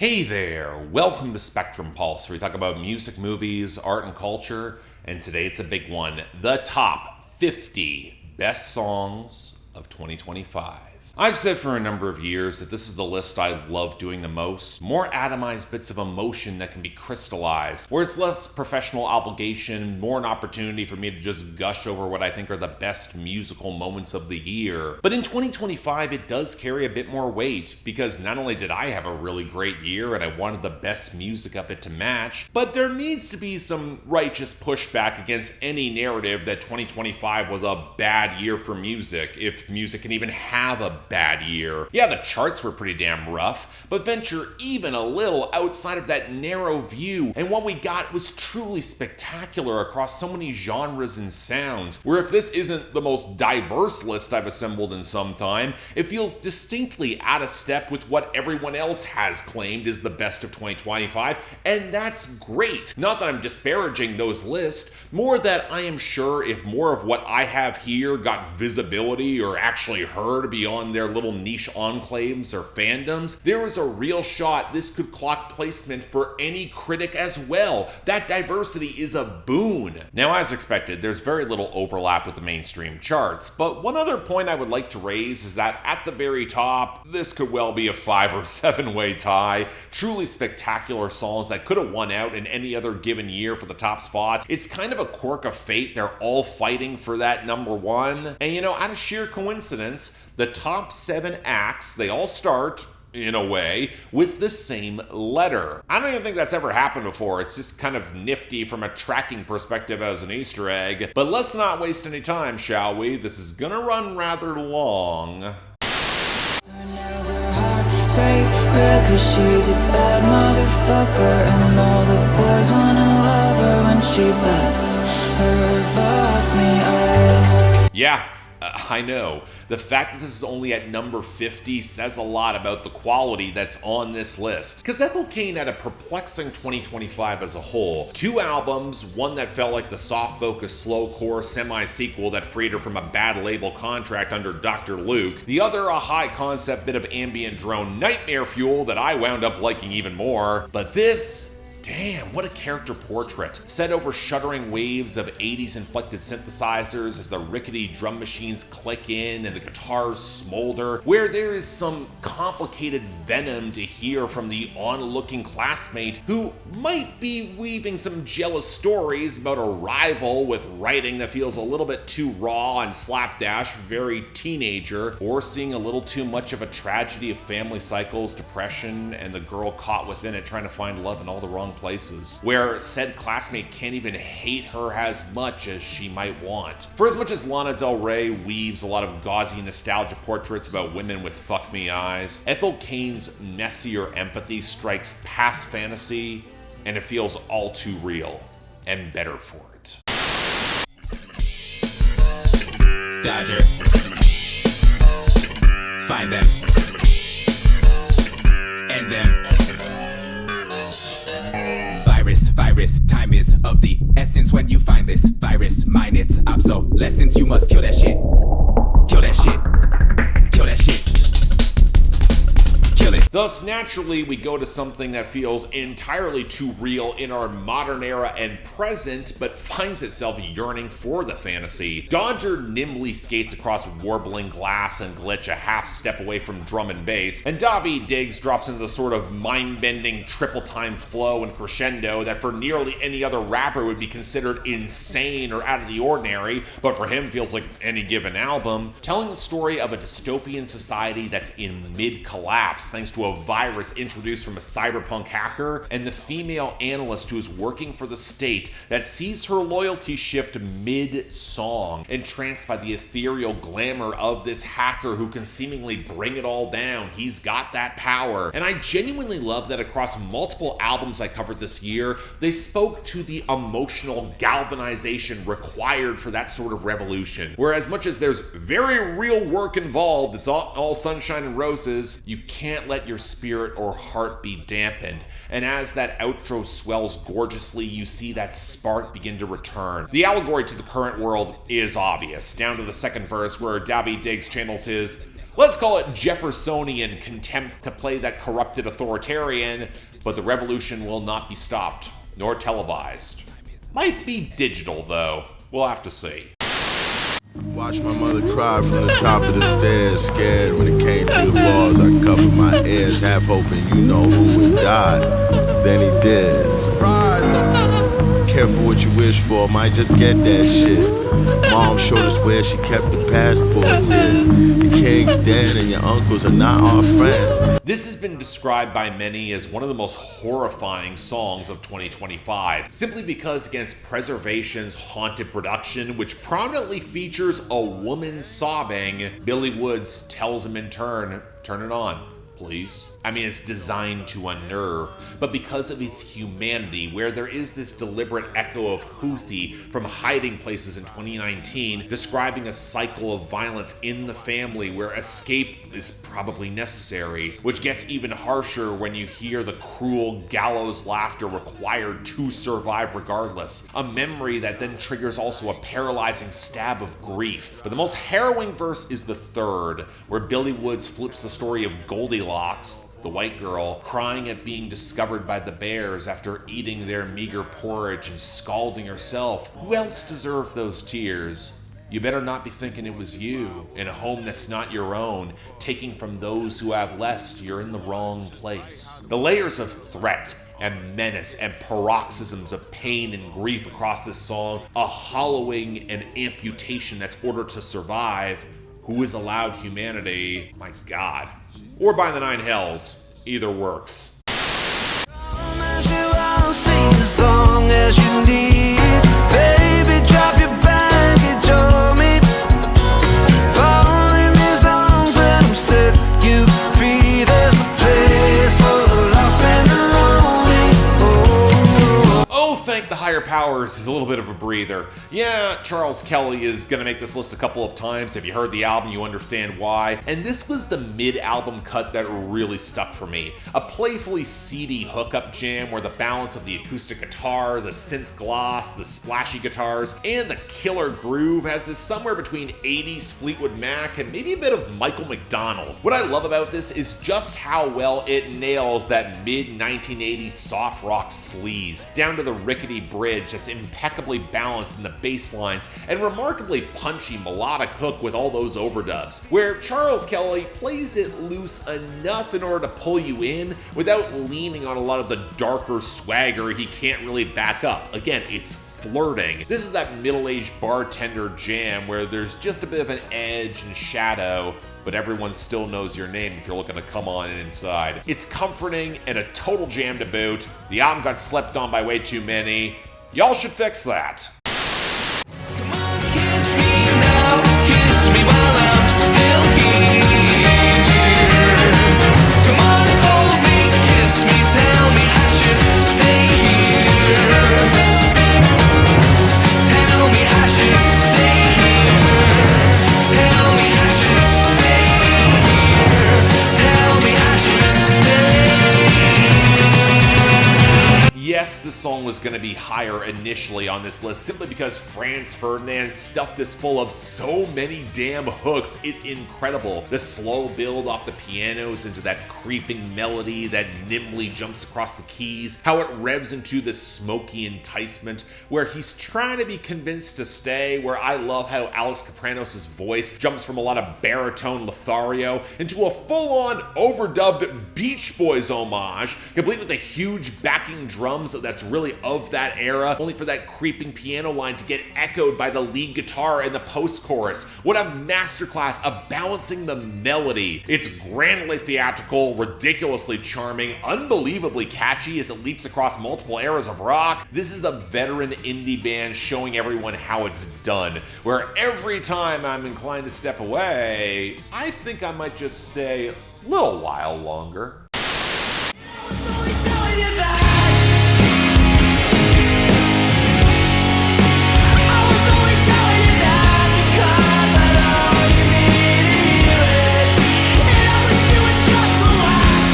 Hey there, welcome to Spectrum Pulse, where we talk about music, movies, art, and culture, and today it's a big one, the top 50 best songs of 2025. I've said for a number of years that this is the list I love doing the most. More atomized bits of emotion that can be crystallized, where it's less professional obligation, more an opportunity for me to just gush over what I think are the best musical moments of the year. But in 2025, it does carry a bit more weight, because not only did I have a really great year and I wanted the best music of it to match, but there needs to be some righteous pushback against any narrative that 2025 was a bad year for music, if music can even have a bad year. Yeah, the charts were pretty damn rough, but venture even a little outside of that narrow view, and what we got was truly spectacular across so many genres and sounds, where if this isn't the most diverse list I've assembled in some time, it feels distinctly out of step with what everyone else has claimed is the best of 2025, and that's great. Not that I'm disparaging those lists, more that I am sure if more of what I have here got visibility or actually heard beyond their little niche enclaves or fandoms, there is a real shot this could clock placement for any critic as well. That diversity is a boon. Now, as expected, there's very little overlap with the mainstream charts, but one other point I would like to raise is that at the very top, this could well be a 5 or 7 way tie. Truly spectacular songs that could have won out in any other given year for the top spots. It's kind of a quirk of fate. They're all fighting for that number one. And out of sheer coincidence, the top 7 acts, they all start, in a way, with the same letter. I don't even think that's ever happened before. It's just kind of nifty from a tracking perspective as an Easter egg. But let's not waste any time, shall we? This is gonna run rather long. Her nails are hot, bright red, 'cause she's a bad motherfucker, and all the boys wanna love her when she bats her fuck me eyes. Yeah. I know. The fact that this is only at number 50 says a lot about the quality that's on this list. Because Ethel Cain had a perplexing 2025 as a whole. 2 albums, one that felt like the soft-focused slowcore semi-sequel that freed her from a bad label contract under Dr. Luke. The other, a high-concept bit of ambient drone nightmare fuel that I wound up liking even more. But this... damn, what a character portrait. Set over shuddering waves of 80s inflected synthesizers as the rickety drum machines click in and the guitars smolder, where there is some complicated venom to hear from the onlooking classmate who might be weaving some jealous stories about a rival with writing that feels a little bit too raw and slapdash, very teenager, or seeing a little too much of a tragedy of family cycles, depression, and the girl caught within it trying to find love in all the wrong places, where said classmate can't even hate her as much as she might want. For as much as Lana Del Rey weaves a lot of gauzy nostalgia portraits about women with fuck me eyes, Ethel Cain's messier empathy strikes past fantasy, and it feels all too real, and better for it. Dodger. Find them. End them. Virus, time is of the essence when you find this virus. Mine its obsolescence, you must kill that shit. Kill that shit. Kill that shit. Kill it. Thus, naturally, we go to something that feels entirely too real in our modern era and present, but finds itself yearning for the fantasy. Dodger nimbly skates across warbling glass and glitch a half step away from drum and bass, and Davi Diggs drops into the sort of mind-bending triple-time flow and crescendo that for nearly any other rapper would be considered insane or out of the ordinary, but for him feels like any given album, telling the story of a dystopian society that's in mid-collapse thanks to a virus introduced from a cyberpunk hacker, and the female analyst who is working for the state that sees her loyalty shift mid-song, entranced by the ethereal glamour of this hacker who can seemingly bring it all down. He's got that power. And I genuinely love that across multiple albums I covered this year, they spoke to the emotional galvanization required for that sort of revolution. Where as much as there's very real work involved, it's all sunshine and roses, you can't let your spirit or heart be dampened. And as that outro swells gorgeously, you see that spark begin to return. The allegory to the current world is obvious, down to the second verse where Davi Diggs channels his Let's call it Jeffersonian contempt to play that corrupted authoritarian, but the revolution will not be stopped, nor televised. Might be digital, though. We'll have to see. Watch my mother cry from the top of the stairs, scared when it came through the walls. I covered my ears, half hoping you know who would die. Then he did. Surprise! Careful what you wish for, might just get that shit. Mom showed us where she kept the passports in. The king's dead and your uncles are not our friends. This has been described by many as one of the most horrifying songs of 2025, simply because against preservation's haunted production, which prominently features a woman sobbing, Billy Woods tells him in turn, turn it on, please. I mean, it's designed to unnerve, but because of its humanity, where there is this deliberate echo of Houthi from Hiding Places in 2019, describing a cycle of violence in the family where escape is probably necessary, which gets even harsher when you hear the cruel gallows laughter required to survive regardless, a memory that then triggers also a paralyzing stab of grief. But the most harrowing verse is the third, where Billy Woods flips the story of Goldilocks, the white girl, crying at being discovered by the bears after eating their meager porridge and scalding herself. Who else deserved those tears? You better not be thinking it was you, in a home that's not your own, taking from those who have less. You're in the wrong place. The layers of threat and menace and paroxysms of pain and grief across this song, a hollowing and amputation that's ordered to survive. Who is allowed humanity? My God. Or By the Nine Hells. Either works. As long as you need, baby, drop your baggage on me. Falling these songs and I'm set you free. There's a place for the lost and the lonely. Oh, thank the higher powers is a little bit of a breather. Yeah, Charles Kelly is gonna make this list a couple of times. If you heard the album, you understand why. And this was the mid-album cut that really stuck for me. A playfully seedy hookup jam where the balance of the acoustic guitar, the synth gloss, the splashy guitars, and the killer groove has this somewhere between 80s Fleetwood Mac and maybe a bit of Michael McDonald. What I love about this is just how well it nails that mid-1980s soft rock sleaze, down to the rickety bridge that's impeccably balanced in the bass lines and remarkably punchy melodic hook with all those overdubs, where Charles Kelly plays it loose enough in order to pull you in without leaning on a lot of the darker swagger he can't really back up. Again, it's flirting. This is that middle-aged bartender jam where there's just a bit of an edge and shadow, but everyone still knows your name if you're looking to come on inside. It's comforting and a total jam to boot. The album got slept on by way too many. Y'all should fix that. Come on, kiss me now, kiss me while I'm still here. Come on, hold me, kiss me, tell me I should stay here. Tell me I should stay here. Tell me I should stay here. Tell me I should stay. Yes, the song was going to be higher initially on this list simply because Franz Ferdinand stuffed this full of so many damn hooks. It's incredible. The slow build off the pianos into that creeping melody that nimbly jumps across the keys, how it revs into this smoky enticement where he's trying to be convinced to stay, where I love how Alex Kapranos' voice jumps from a lot of baritone Lothario into a full-on overdubbed Beach Boys homage, complete with a huge backing drums that's really of that era, only for that creeping piano line to get echoed by the lead guitar in the post-chorus. What a masterclass of balancing the melody. It's grandly theatrical, ridiculously charming, unbelievably catchy as it leaps across multiple eras of rock. This is a veteran indie band showing everyone how it's done, where every time I'm inclined to step away, I think I might just stay a little while longer. Only telling you that. I was only telling you that because I know you need to hear it, and I wish you would just relax.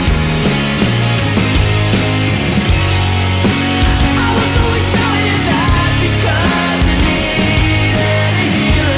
I was only telling you that because you needed to hear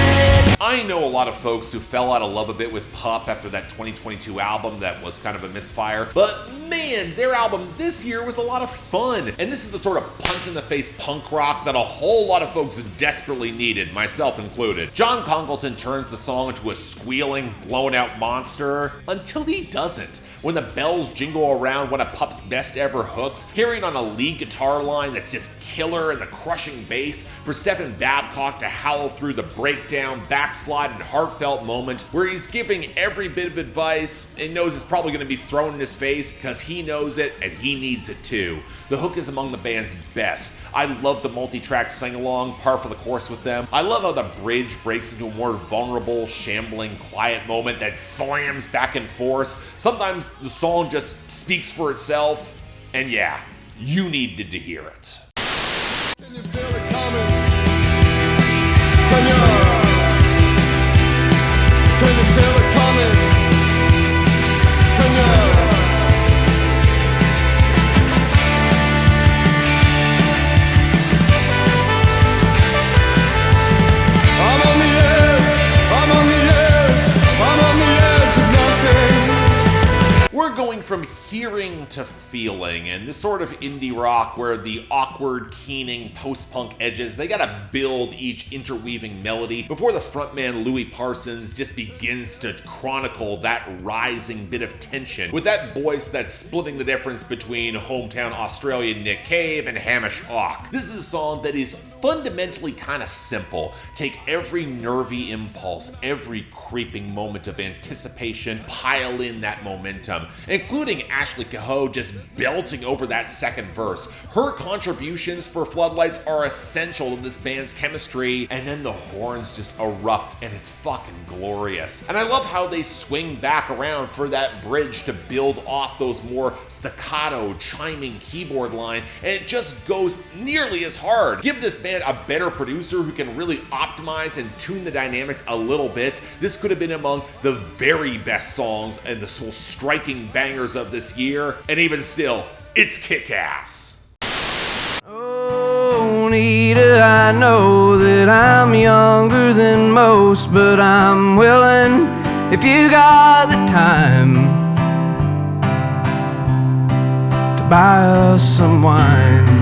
it. I know a lot of folks who fell out of love a bit with Pup after that 2022 album that was kind of a misfire, but man, their album this year was a lot of fun. And this is the sort of punch-in-the-face punk rock that a whole lot of folks desperately needed, myself included. John Congleton turns the song into a squealing, blown-out monster until he doesn't. When the bells jingle around one of Pup's best ever hooks, carrying on a lead guitar line that's just killer and the crushing bass, for Stephen Babcock to howl through the breakdown, backslide, and heartfelt moment where he's giving every bit of advice and knows it's probably going to be thrown in his face because he knows it and he needs it too. The hook is among the band's best. I love the multi-track sing-along, par for the course with them. I love how the bridge breaks into a more vulnerable, shambling, quiet moment that slams back and forth. Sometimes the song just speaks for itself, and yeah, you needed to hear it. Can you feel it coming? Can you feel it coming? Can you? I'm on the edge, I'm on the edge, I'm on the edge of nothing. We're going from hearing to feeling, and this sort of indie rock where the awkward, keening post-punk edges, they gotta build each interweaving melody before the frontman Louis Parsons just begins to chronicle that rising bit of tension with that voice that's splitting the difference between hometown Australian Nick Cave and Hamish Hawk. This is a song that is fundamentally kind of simple. Take every nervy impulse, every creeping moment of anticipation, pile in that momentum, including Ashley Cahoe just belting over that second verse. Her contributions for Floodlights are essential to this band's chemistry, and then the horns just erupt and it's fucking glorious. And I love how they swing back around for that bridge to build off those more staccato, chiming keyboard line, and it just goes nearly as hard. Give this band a better producer who can really optimize and tune the dynamics a little bit. This could have been among the very best songs and the most striking bangers of this year, and even still, it's kick-ass. Oh, Nita, I know that I'm younger than most, but I'm willing if you got the time to buy us some wine.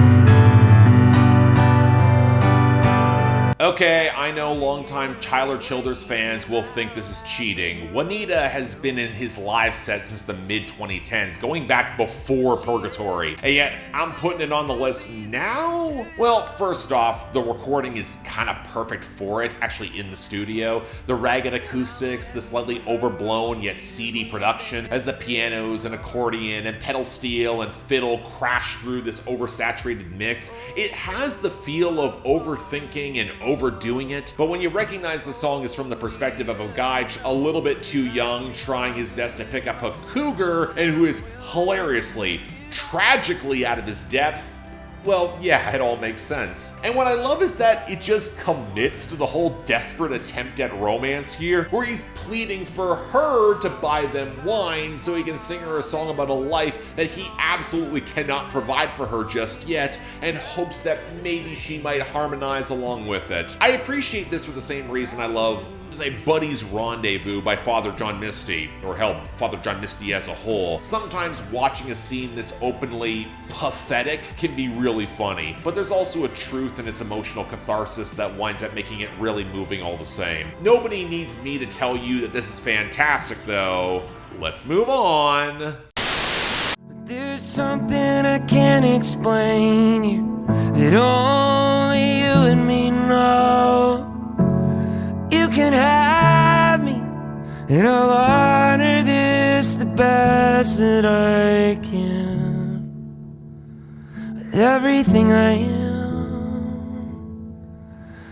Okay, I know longtime Tyler Childers fans will think this is cheating. Juanita has been in his live set since the mid-2010s, going back before Purgatory, and yet I'm putting it on the list now? Well, first off, the recording is kind of perfect for it, actually in the studio. The ragged acoustics, the slightly overblown yet seedy production, as the pianos and accordion and pedal steel and fiddle crash through this oversaturated mix. It has the feel of overthinking and overdoing it, but when you recognize the song is from the perspective of a guy a little bit too young trying his best to pick up a cougar and who is hilariously, tragically out of his depth, well, yeah, it all makes sense. And what I love is that it just commits to the whole desperate attempt at romance here, where he's pleading for her to buy them wine so he can sing her a song about a life that he absolutely cannot provide for her just yet, and hopes that maybe she might harmonize along with it. I appreciate this for the same reason I love, say, Buddy's Rendezvous by Father John Misty, or hell, Father John Misty as a whole. Sometimes watching a scene this openly pathetic can be really funny, but there's also a truth in its emotional catharsis that winds up making it really moving all the same. Nobody needs me to tell you that this is fantastic, though. Let's move on. There's something I can't explain here that only you and me know. You can have me, and I'll honor this the best that I can. With everything I am,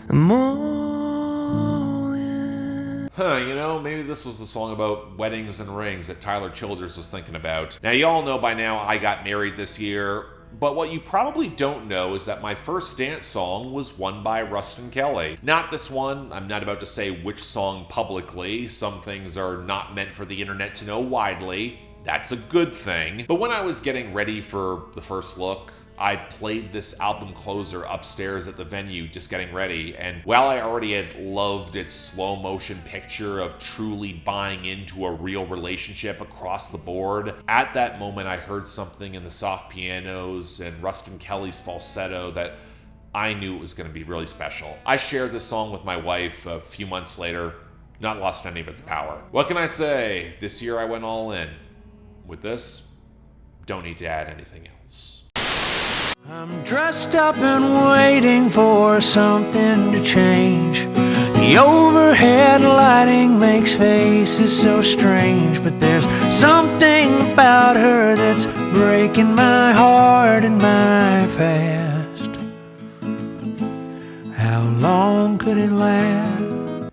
I'm all in. You know, maybe this was the song about weddings and rings that Tyler Childers was thinking about. Now, you all know by now I got married this year, but what you probably don't know is that my first dance song was one by Rustin Kelly. Not this one. I'm not about to say which song publicly. Some things are not meant for the internet to know widely. That's a good thing. But when I was getting ready for the first look, I played this album closer upstairs at the venue just getting ready, and while I already had loved its slow motion picture of truly buying into a real relationship across the board, at that moment I heard something in the soft pianos and Rustin Kelly's falsetto that I knew it was going to be really special. I shared this song with my wife a few months later, not lost any of its power. What can I say? This year I went all in. With this, don't need to add anything else. I'm dressed up and waiting for something to change. The overhead lighting makes faces so strange, but there's something about her that's breaking my heart and my past. How long could it last?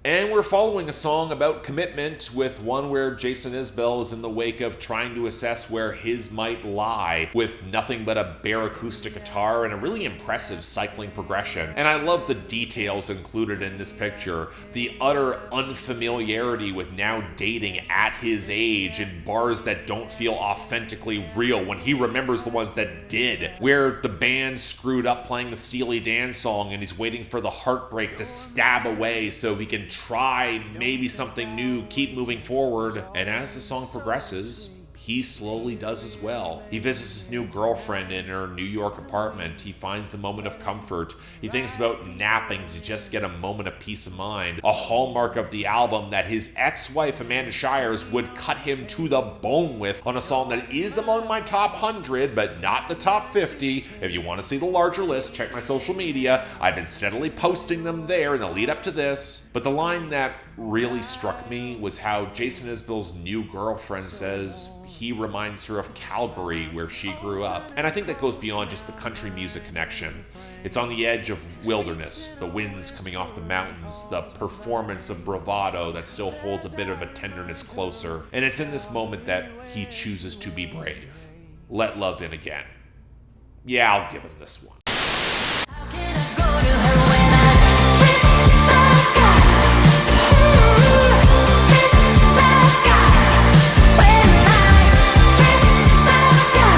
And we're following a song about commitment with one where Jason Isbell is in the wake of trying to assess where his might lie with nothing but a bare acoustic guitar and a really impressive cycling progression. And I love the details included in this picture. The utter unfamiliarity with now dating at his age in bars that don't feel authentically real when he remembers the ones that did, where the band screwed up playing the Steely Dan song and he's waiting for the heartbreak to stab away so he can try maybe something new, keep moving forward. And as the song progresses, he slowly does as well. He visits his new girlfriend in her New York apartment. He finds a moment of comfort. He thinks about napping to just get a moment of peace of mind. A hallmark of the album that his ex-wife Amanda Shires would cut him to the bone with on a song that is among my top 100, but not the top 50. If you want to see the larger list, check my social media. I've been steadily posting them there in the lead up to this. But the line that really struck me was how Jason Isbell's new girlfriend says he reminds her of Calgary, where she grew up. And I think that goes beyond just the country music connection. It's on the edge of wilderness, the winds coming off the mountains, the performance of bravado that still holds a bit of a tenderness closer. And it's in this moment that he chooses to be brave. Let love in again. Yeah, I'll give him this one. How can I go to hell when I kiss the sky? Ooh, kiss the sky. When I kiss the sky,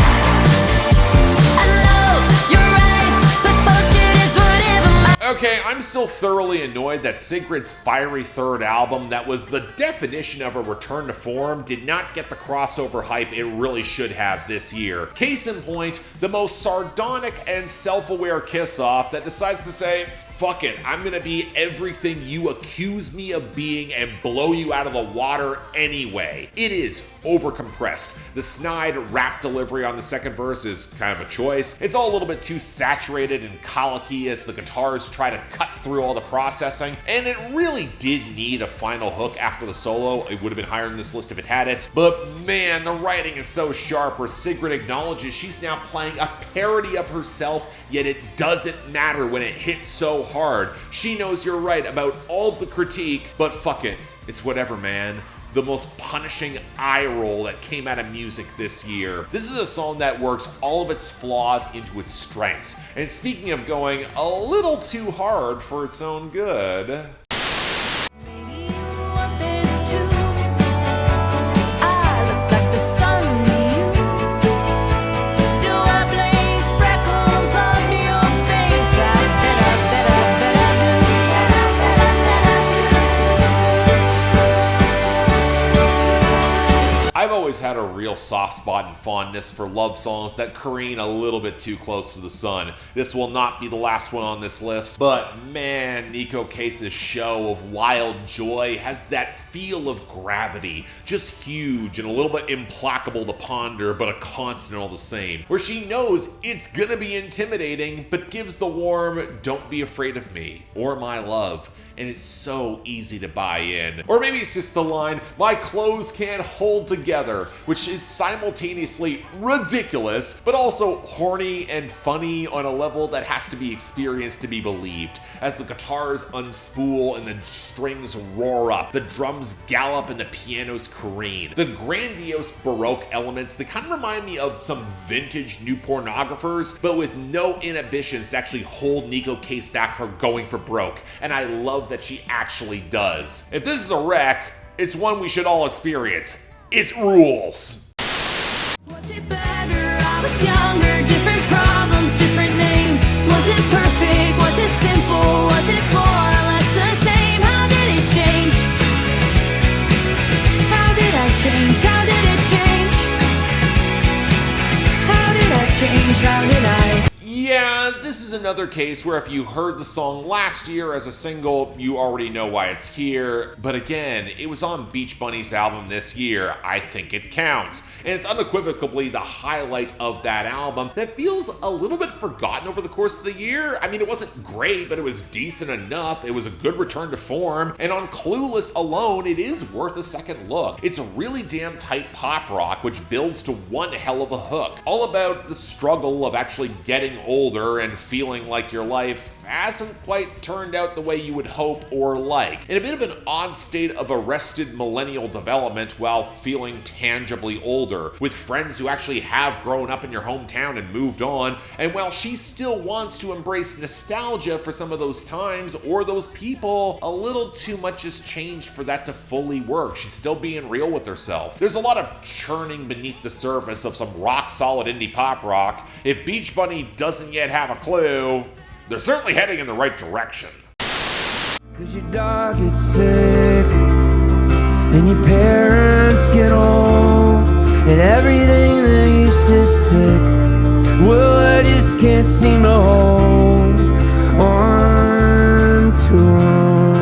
I know you're right, but fuck it, it's whatever my. Okay, I'm still thoroughly annoyed that Sigrid's fiery third album, that was the definition of a return to form, did not get the crossover hype it really should have this year. Case in point, the most sardonic and self-aware kiss-off that decides to say, fuck it, I'm gonna be everything you accuse me of being and blow you out of the water anyway. It is overcompressed. The snide rap delivery on the second verse is kind of a choice. It's all a little bit too saturated and colicky as the guitars try to cut through all the processing, and it really did need a final hook after the solo. It would have been higher in this list if it had it, but man, the writing is so sharp where Sigrid acknowledges she's now playing a parody of herself, yet it doesn't matter when it hits so hard. She knows you're right about all of the critique, but fuck it, it's whatever, man. The most punishing eye roll that came out of music this year. This is a song that works all of its flaws into its strengths. And speaking of going a little too hard for its own good, Maybe you want this too. I look like the sun to you. Do I blaze freckles on your face? I bet I do. I've always had a real soft spot and fondness for love songs that careen a little bit too close to the sun. This will not be the last one on this list, but man, Nico Case's show of wild joy has that feel of gravity, just huge and a little bit implacable to ponder, but a constant all the same, where she knows it's gonna be intimidating, but gives the warm, don't be afraid of me, or my love. And it's so easy to buy in. Or maybe it's just the line, my clothes can't hold together, which is simultaneously ridiculous, but also horny and funny on a level that has to be experienced to be believed. As the guitars unspool and the strings roar up, the drums gallop and the pianos careen. The grandiose Baroque elements that kind of remind me of some vintage new pornographers, but with no inhibitions to actually hold Nico Case back from going for broke. And I love that she actually does. If this is a wreck, it's one we should all experience. It rules. Was it better? I was younger, different problems. this is another case where if you heard the song last year as a single, you already know why it's here. But again, it was on Beach Bunny's album this year. I think it counts. And it's unequivocally the highlight of that album that feels a little bit forgotten over the course of the year. I mean, it wasn't great, but it was decent enough. It was a good return to form. And on Clueless alone, it is worth a second look. It's a really damn tight pop rock, which builds to one hell of a hook. All about the struggle of actually getting older and feeling like your life hasn't quite turned out the way you would hope or like. In a bit of an odd state of arrested millennial development while feeling tangibly older, with friends who actually have grown up in your hometown and moved on, and while she still wants to embrace nostalgia for some of those times or those people, a little too much has changed for that to fully work. She's still being real with herself. There's a lot of churning beneath the surface of some rock-solid indie pop rock. If Beach Bunny doesn't yet have a clue, they're certainly heading in the right direction. Cause your dog gets sick, and your parents get old, and everything that used to stick, well, I just can't seem to hold on to 'em.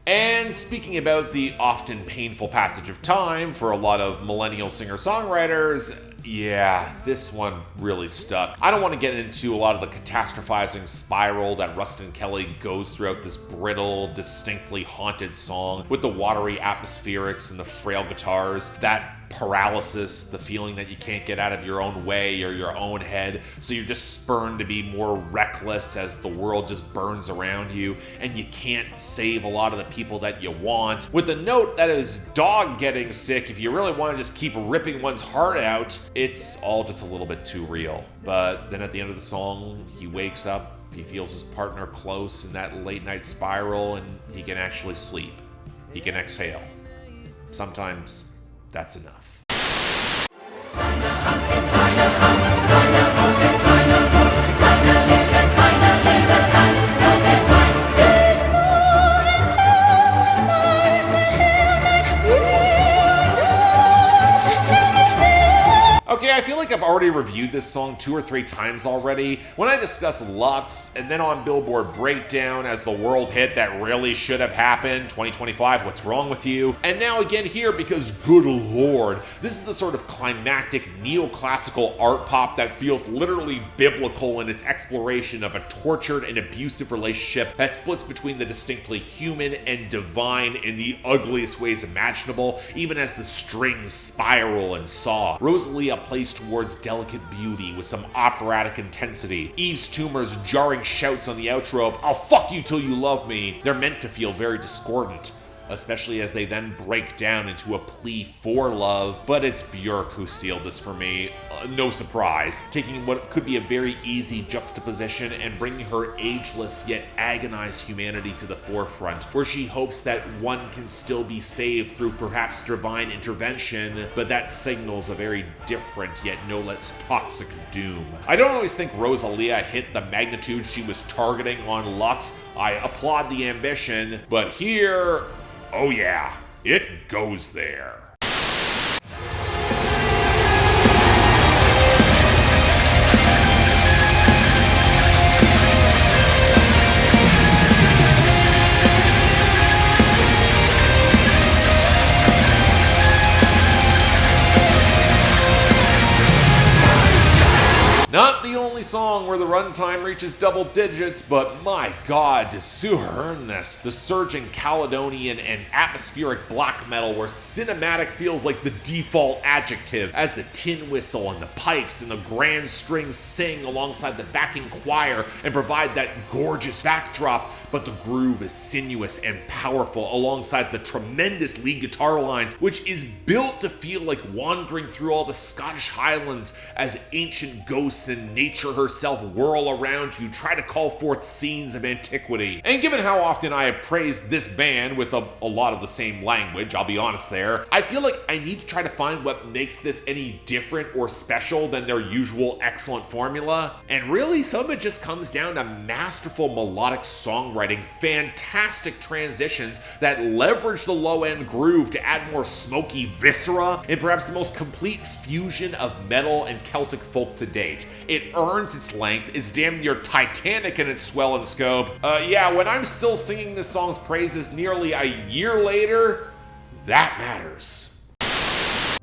And speaking about the often painful passage of time for a lot of millennial singer-songwriters, yeah, this one really stuck. I don't want to get into a lot of the catastrophizing spiral that Rustin Kelly goes throughout this brittle, distinctly haunted song with the watery atmospherics and the frail guitars, that paralysis, the feeling that you can't get out of your own way or your own head, so you're just spurned to be more reckless as the world just burns around you, and you can't save a lot of the people that you want. With the note that his dog getting sick, if you really want to just keep ripping one's heart out, it's all just a little bit too real. But then at the end of the song, he wakes up, he feels his partner close in that late night spiral, and he can actually sleep. He can exhale. Sometimes that's enough. Okay, I feel like I've already reviewed this song 2 or 3 times already. When I discuss Lux, and then on Billboard Breakdown as the world hit that really should have happened, 2025, what's wrong with you? And now again here because, good lord, this is the sort of climactic neoclassical art pop that feels literally biblical in its exploration of a tortured and abusive relationship that splits between the distinctly human and divine in the ugliest ways imaginable, even as the strings spiral and saw. Rosalia plays towards delicate beauty with some operatic intensity. Eve's Toomer's jarring shouts on the outro of "I'll fuck you till you love me," they're meant to feel very discordant, especially as they then break down into a plea for love. But it's Björk who sealed this for me. No surprise, taking what could be a very easy juxtaposition and bringing her ageless yet agonized humanity to the forefront, where she hopes that one can still be saved through perhaps divine intervention, but that signals a very different yet no less toxic doom. I don't always think Rosalia hit the magnitude she was targeting on Lux. I applaud the ambition, but here, oh yeah, it goes there. Not the only song where the runtime reaches double digits, but my god, does Sue earn this? The surging Caledonian and atmospheric black metal where cinematic feels like the default adjective, as the tin whistle and the pipes and the grand strings sing alongside the backing choir and provide that gorgeous backdrop, but the groove is sinuous and powerful alongside the tremendous lead guitar lines, which is built to feel like wandering through all the Scottish Highlands as ancient ghosts and nature herself whirl around you, try to call forth scenes of antiquity. And given how often I have praised this band with a lot of the same language, I'll be honest there, I feel like I need to try to find what makes this any different or special than their usual excellent formula. And really, some of it just comes down to masterful melodic songwriting, fantastic transitions that leverage the low-end groove to add more smoky viscera, and perhaps the most complete fusion of metal and Celtic folk to date. It earns its length. It's damn near Titanic in its swell and scope. Yeah, when I'm still singing this song's praises nearly a year later, that matters.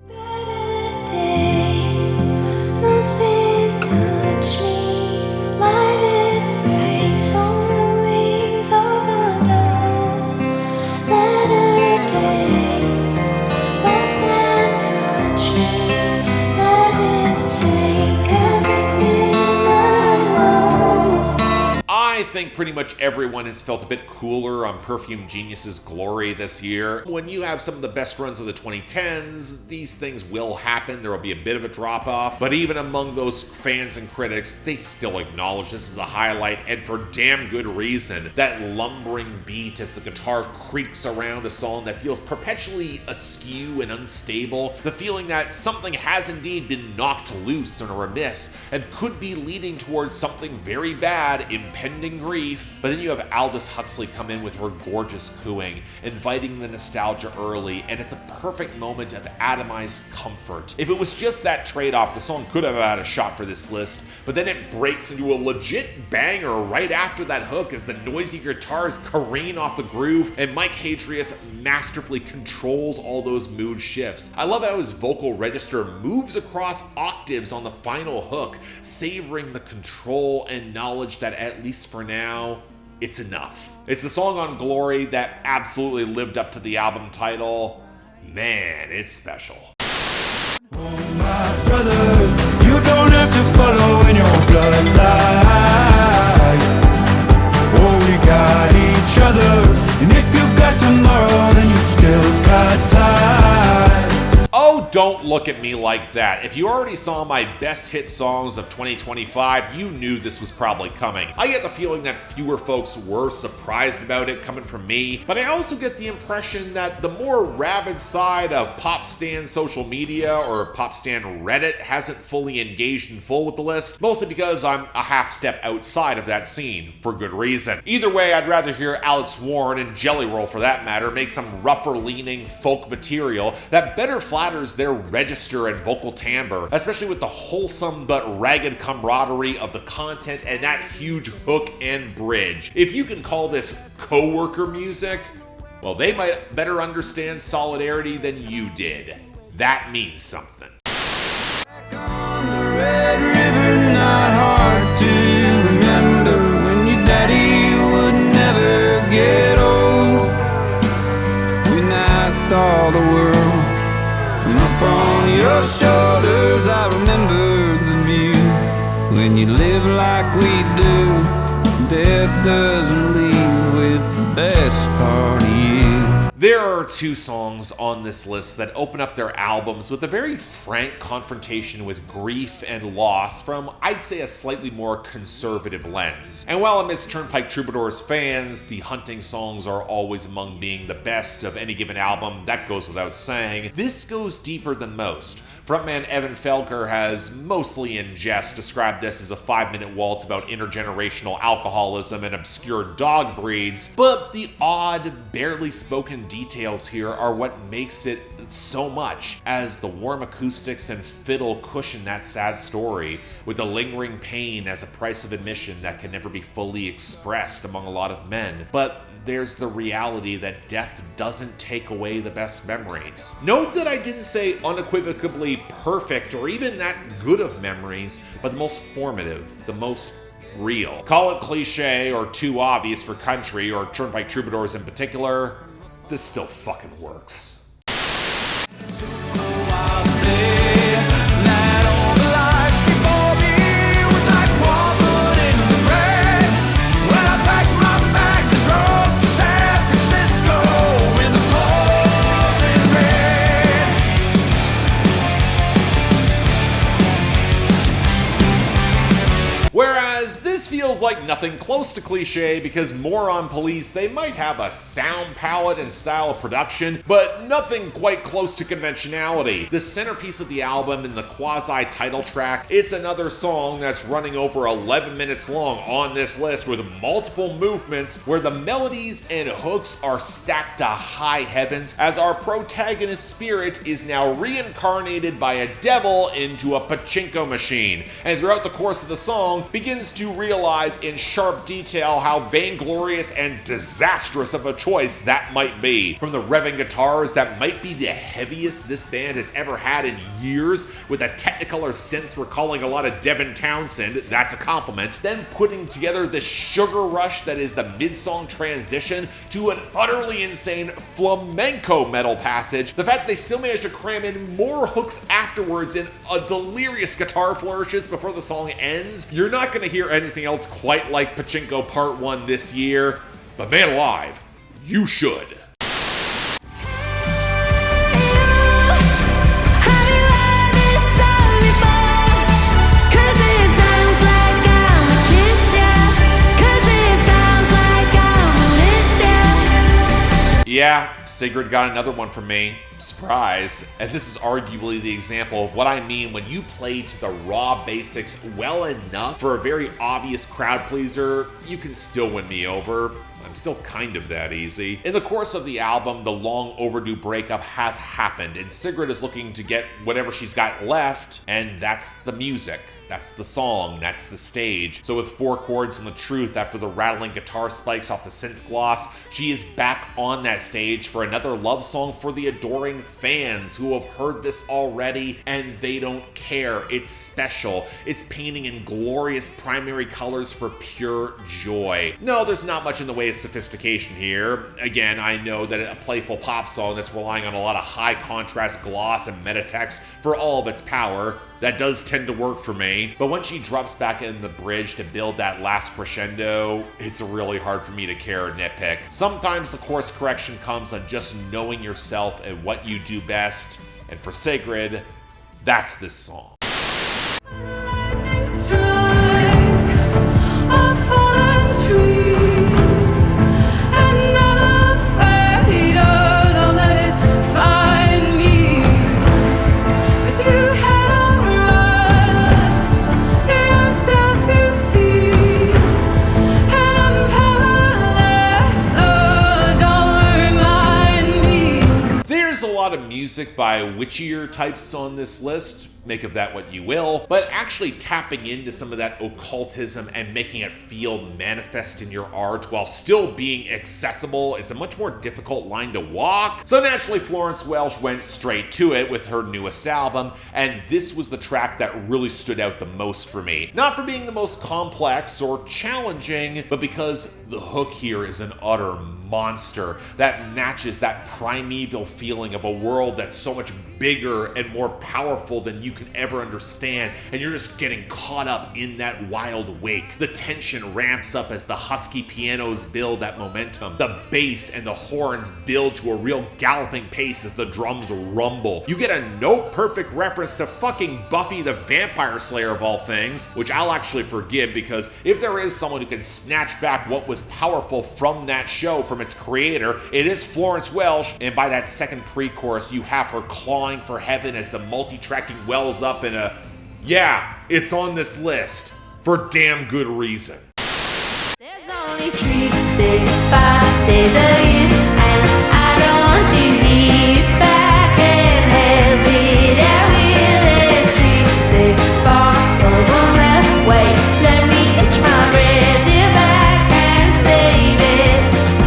Better days, nothing touch me. Light it breaks on the wings of a dove. Better days, let them touch me. Let it take everything that I love. I think pretty much everyone has felt a bit cooler on Perfume Genius's glory this year. When you have some of the best runs of the 2010s, these things will happen. There will be a bit of a drop-off. But even among those fans and critics, they still acknowledge this is a highlight, and for damn good reason. That lumbering beat as the guitar creaks around a song that feels perpetually askew and unstable. The feeling that something has indeed been knocked loose or amiss and could be leading towards something very bad, impending grief. But then you have Aldous Huxley come in with her gorgeous cooing, inviting the nostalgia early, and it's a perfect moment of atomized comfort. If it was just that trade-off, the song could have had a shot for this list, but then it breaks into a legit banger right after that hook as the noisy guitars careen off the groove, and Mike Hadrius masterfully controls all those mood shifts. I love how his vocal register moves across octaves on the final hook, savoring the control and knowledge that at least for now, it's enough. It's the song on Glory that absolutely lived up to the album title. Man, it's special. Oh, my brother, you don't have to follow in your bloodline. Oh, we got each other, and if you got tomorrow, then you still got time. Oh, don't look at me like that. If you already saw my best hit songs of 2025, you knew this was probably coming. I get the feeling that fewer folks were surprised about it coming from me, but I also get the impression that the more rabid side of Pop Stan social media or Pop Stan Reddit hasn't fully engaged in full with the list, mostly because I'm a half step outside of that scene, for good reason. Either way, I'd rather hear Alex Warren and Jelly Roll, for that matter, make some rougher leaning folk material that better flatters their register and vocal timbre, especially with the wholesome but ragged camaraderie of the content and that huge hook and bridge. If you can call this coworker music, well, they might better understand solidarity than you did. That means something. On the Red River, not hard to remember when your daddy would never get old. When I saw the world from up on your shoulders, I remember the view. When you live like we do, death doesn't leave with the best part of you. There are two songs on this list that open up their albums with a very frank confrontation with grief and loss from, I'd say, a slightly more conservative lens. And while amidst Turnpike Troubadour's fans, the Hunting songs are always among being the best of any given album, that goes without saying, this goes deeper than most. Frontman Evan Felker has, mostly in jest, described this as a 5-minute waltz about intergenerational alcoholism and obscure dog breeds, but the odd, barely spoken details here are what makes it so much, as the warm acoustics and fiddle cushion that sad story, with the lingering pain as a price of admission that can never be fully expressed among a lot of men. But there's the reality that death doesn't take away the best memories. Note that I didn't say unequivocally perfect or even that good of memories, but the most formative, the most real. Call it cliche or too obvious for country or Turnpike Troubadours in particular, this still fucking works. Whereas this feels like nothing close to cliche, because Moron Police, they might have a sound palette and style of production, but nothing quite close to conventionality. The centerpiece of the album in the quasi-title track, it's another song that's running over 11 minutes long on this list with multiple movements where the melodies and hooks are stacked to high heavens as our protagonist's spirit is now reincarnated by a devil into a pachinko machine, and throughout the course of the song begins to realize in sharp detail how vainglorious and disastrous of a choice that might be. From the revving guitars that might be the heaviest this band has ever had in years, with a Technicolor synth recalling a lot of Devin Townsend, that's a compliment, then putting together the sugar rush that is the mid-song transition to an utterly insane flamenco metal passage. The fact they still managed to cram in more hooks afterwards in a delirious guitar flourishes before the song ends. You're not going to hear anything else quite like Pachinko Part 1 this year, but man alive, you should. Yeah, Sigrid got another one from me. Surprise. And this is arguably the example of what I mean when you play to the raw basics well enough for a very obvious crowd pleaser, you can still win me over. I'm still kind of that easy. In the course of the album, the long overdue breakup has happened, and Sigrid is looking to get whatever she's got left, and that's the music. That's the song, that's the stage. So with 4 chords and the truth after the rattling guitar spikes off the synth gloss, she is back on that stage for another love song for the adoring fans who have heard this already and they don't care. It's special. It's painting in glorious primary colors for pure joy. No, there's not much in the way of sophistication here. Again, I know that a playful pop song that's relying on a lot of high contrast gloss and metatext for all of its power, that does tend to work for me. But when she drops back in the bridge to build that last crescendo, it's really hard for me to care or nitpick. Sometimes the course correction comes on just knowing yourself and what you do best. And for Sigrid, that's this song. Lightning strike a fallen tree, and I'm afraid, oh, don't let it find me. 'Cause you had yourself, you see, and I'm powerless, so don't remind me. There's a lot of music by witchier types on this list. Make of that what you will, but actually tapping into some of that occultism and making it feel manifest in your art while still being accessible, it's a much more difficult line to walk. So naturally, Florence Welch went straight to it with her newest album, and this was the track that really stood out the most for me. Not for being the most complex or challenging, but because the hook here is an utter monster that matches that primeval feeling of a world that's so much bigger and more powerful than you can ever understand, and you're just getting caught up in that wild wake. The tension ramps up as the husky pianos build that momentum. The bass and the horns build to a real galloping pace as the drums rumble. You get a note-perfect reference to fucking Buffy the Vampire Slayer of all things, which I'll actually forgive, because if there is someone who can snatch back what was powerful from that show, from its creator, it is Florence Welch, and by that second pre-chorus, you have her clawing for heaven as the multi-tracking wells up in a, yeah, it's on this list for damn good reason. There's only 365 days a year, and I don't want you here back and help it out here. There's 365 of them left. Wait, let me catch my breath, if I can save it.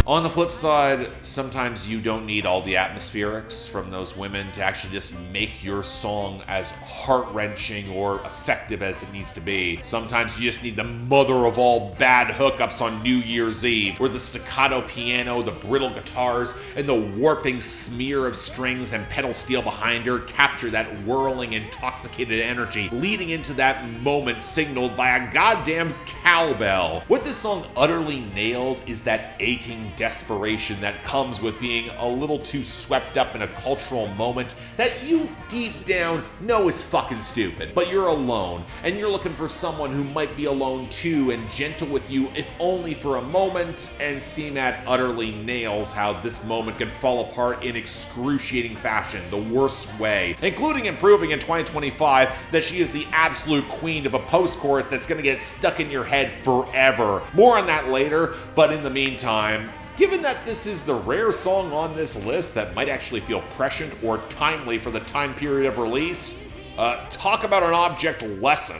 On the flip side, sometimes you don't need all the atmospherics from those women to actually just make your song as heart-wrenching or effective as it needs to be. Sometimes you just need the mother of all bad hookups on New Year's Eve, where the staccato piano, the brittle guitars, and the warping smear of strings and pedal steel behind her capture that whirling, intoxicated energy, leading into that moment signaled by a goddamn cowbell. What this song utterly nails is that aching desperation exasperation that comes with being a little too swept up in a cultural moment that you deep down know is fucking stupid. But you're alone, and you're looking for someone who might be alone too and gentle with you, if only for a moment, and C-Matt utterly nails how this moment can fall apart in excruciating fashion, the worst way, including improving in 2025 that she is the absolute queen of a post-chorus that's gonna get stuck in your head forever. More on that later, but in the meantime, given that this is the rare song on this list that might actually feel prescient or timely for the time period of release, talk about an object lesson.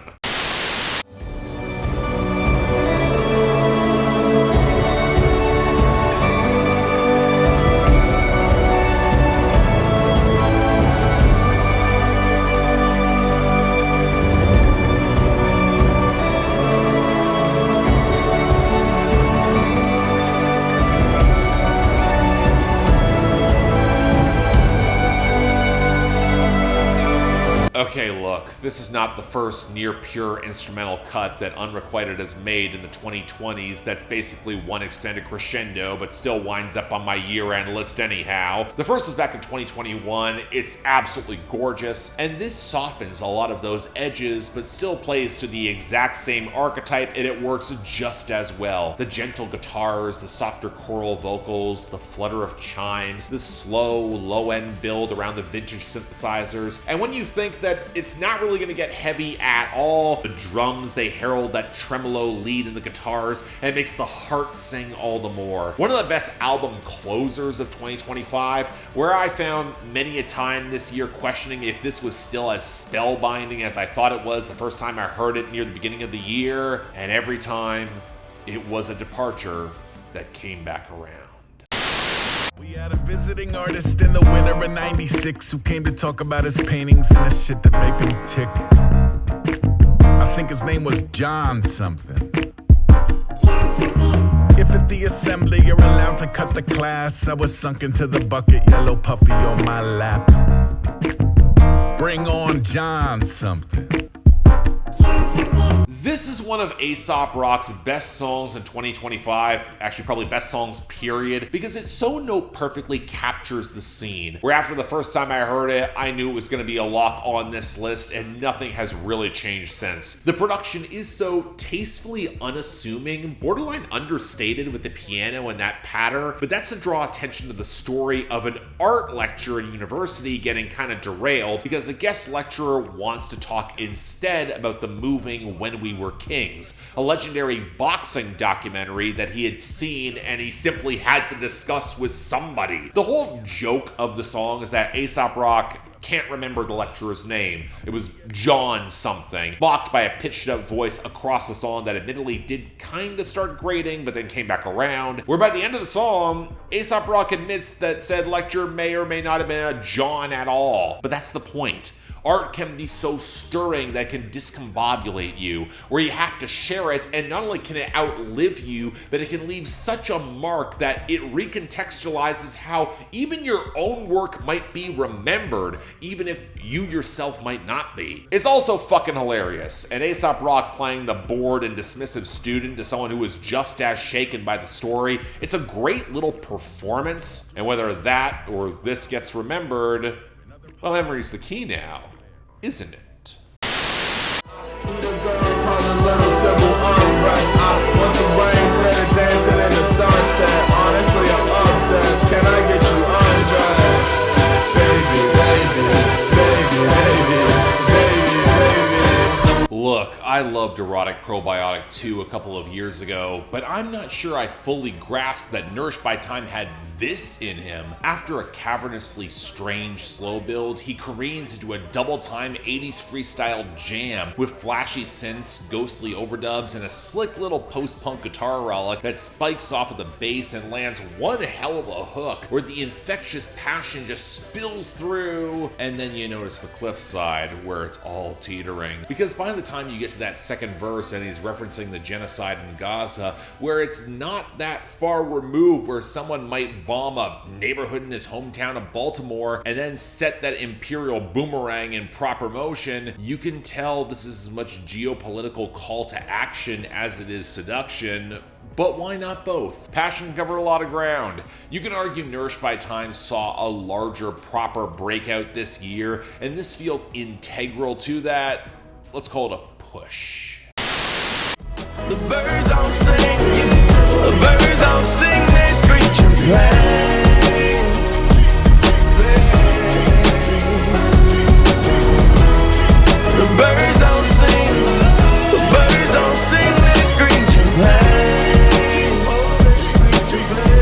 Okay, look, this is not the first near-pure instrumental cut that Unrequited has made in the 2020s that's basically one extended crescendo, but still winds up on my year-end list anyhow. The first was back in 2021, it's absolutely gorgeous, and this softens a lot of those edges, but still plays to the exact same archetype, and it works just as well. The gentle guitars, the softer choral vocals, the flutter of chimes, the slow, low-end build around the vintage synthesizers, and when you think that it's not really going to get heavy at all, the drums, they herald that tremolo lead in the guitars, and it makes the heart sing all the more. One of the best album closers of 2025, where I found many a time this year questioning if this was still as spellbinding as I thought it was the first time I heard it near the beginning of the year, and every time it was a departure that came back around. We had a visiting artist in the winter of '96 who came to talk about his paintings and the shit that make him tick. I think his name was John something. If at the assembly you're allowed to cut the class, I was sunk into the bucket, yellow puffy on my lap. Bring on John something. This is one of Aesop Rock's best songs in 2025, actually probably best songs period, because it so note perfectly captures the scene, where after the first time I heard it, I knew it was going to be a lock on this list, and nothing has really changed since. The production is so tastefully unassuming, borderline understated with the piano and that patter, but that's to draw attention to the story of an art lecture at university getting kind of derailed because the guest lecturer wants to talk instead about the moving When We Were Kings, a legendary boxing documentary that he had seen and he simply had to discuss with somebody. The whole joke of the song is that Aesop Rock can't remember the lecturer's name. It was John something, mocked by a pitched up voice across the song that admittedly did kind of start grating, but then came back around, where by the end of the song, Aesop Rock admits that said lecturer may or may not have been a John at all. But that's the point. Art can be so stirring that it can discombobulate you, where you have to share it, and not only can it outlive you, but it can leave such a mark that it recontextualizes how even your own work might be remembered, even if you yourself might not be. It's also fucking hilarious, and Aesop Rock playing the bored and dismissive student to someone who was just as shaken by the story. It's a great little performance, and whether that or this gets remembered, well, memory's the key now, isn't it? Look, I loved Erotic Probiotic 2 a couple of years ago, but I'm not sure I fully grasped that Nourished by Time had this in him. After a cavernously strange slow build, he careens into a double-time 80s freestyle jam with flashy synths, ghostly overdubs, and a slick little post-punk guitar relic that spikes off of the bass and lands one hell of a hook where the infectious passion just spills through, and then you notice the cliffside where it's all teetering. Because by the time you get to that second verse and he's referencing the genocide in Gaza, where it's not that far removed where someone might bomb a neighborhood in his hometown of Baltimore and then set that imperial boomerang in proper motion, you can tell this is as much geopolitical call to action as it is seduction, But why not both? Passion can cover a lot of ground. You can argue Nourished by Time saw a larger, proper breakout this year, and this feels integral to that. Let's call it a push. The birds don't sing, the birds don't sing, they screech and play. The birds don't sing, the birds don't sing, they screech and play. Oh, they screech and play.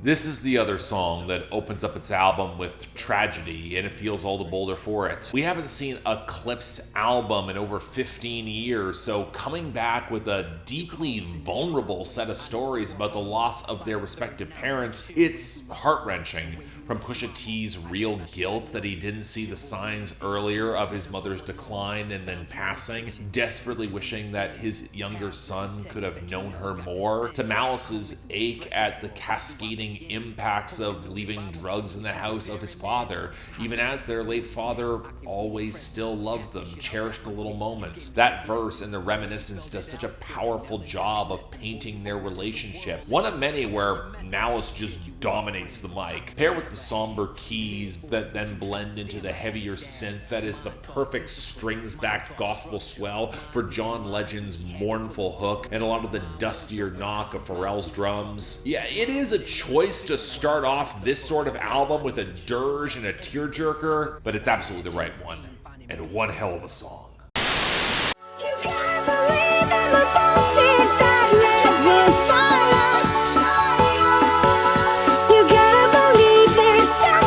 This is the other song that opens up its album with tragedy, and it feels all the bolder for it. We haven't seen a Clips album in over 15 years, so coming back with a deeply vulnerable set of stories about the loss of their respective parents, it's heart-wrenching. From Pusha T's real guilt that he didn't see the signs earlier of his mother's decline and then passing, desperately wishing that his younger son could have known her more, to Malice's ache at the cascading impacts of leaving drugs in the house of his father, even as their late father always still loved them, cherished the little moments. That verse and the reminiscence does such a powerful job of painting their relationship, one of many where Malice just dominates the mic. Paired with the somber keys that then blend into the heavier synth that is the perfect strings-backed gospel swell for John Legend's mournful hook and a lot of the dustier knock of Pharrell's drums. Yeah, it is a choice to start off this sort of album with a dirge and a tearjerker, but it's absolutely the right one, and one hell of a song. You gotta believe in the voltage that lives inside us. You gotta believe there's something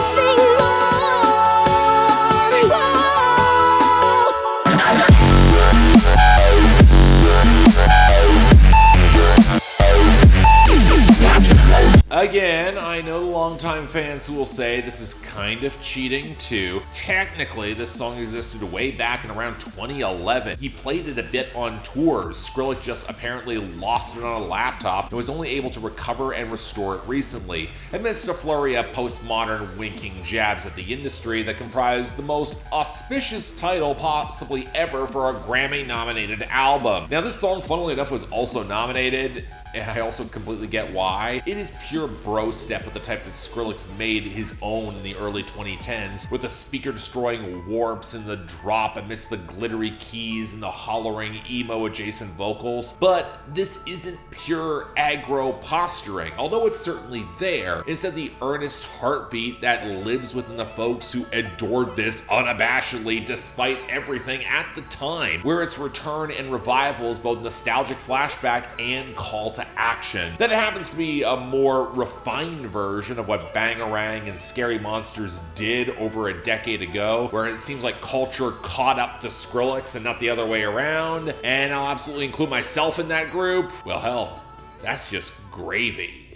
Again, I know longtime fans who will say this is kind of cheating too. Technically, this song existed way back in around 2011. He played it a bit on tours. Skrillex just apparently lost it on a laptop and was only able to recover and restore it recently, amidst a flurry of postmodern winking jabs at the industry that comprised the most auspicious title possibly ever for a Grammy-nominated album. Now, this song, funnily enough, was also nominated, and I also completely get why. It is pure bro step of the type that Skrillex made his own in the early 2010s, with the speaker-destroying warps and the drop amidst the glittery keys and the hollering emo-adjacent vocals. But this isn't pure aggro posturing, although it's certainly there. Instead, the earnest heartbeat that lives within the folks who adored this unabashedly despite everything at the time, where its return and revival is both nostalgic flashback and call to action. That happens to be a more refined version of what Bangarang and Scary Monsters did over a decade ago, where it seems like culture caught up to Skrillex and not the other way around, and I'll absolutely include myself in that group. Well, hell, that's just gravy.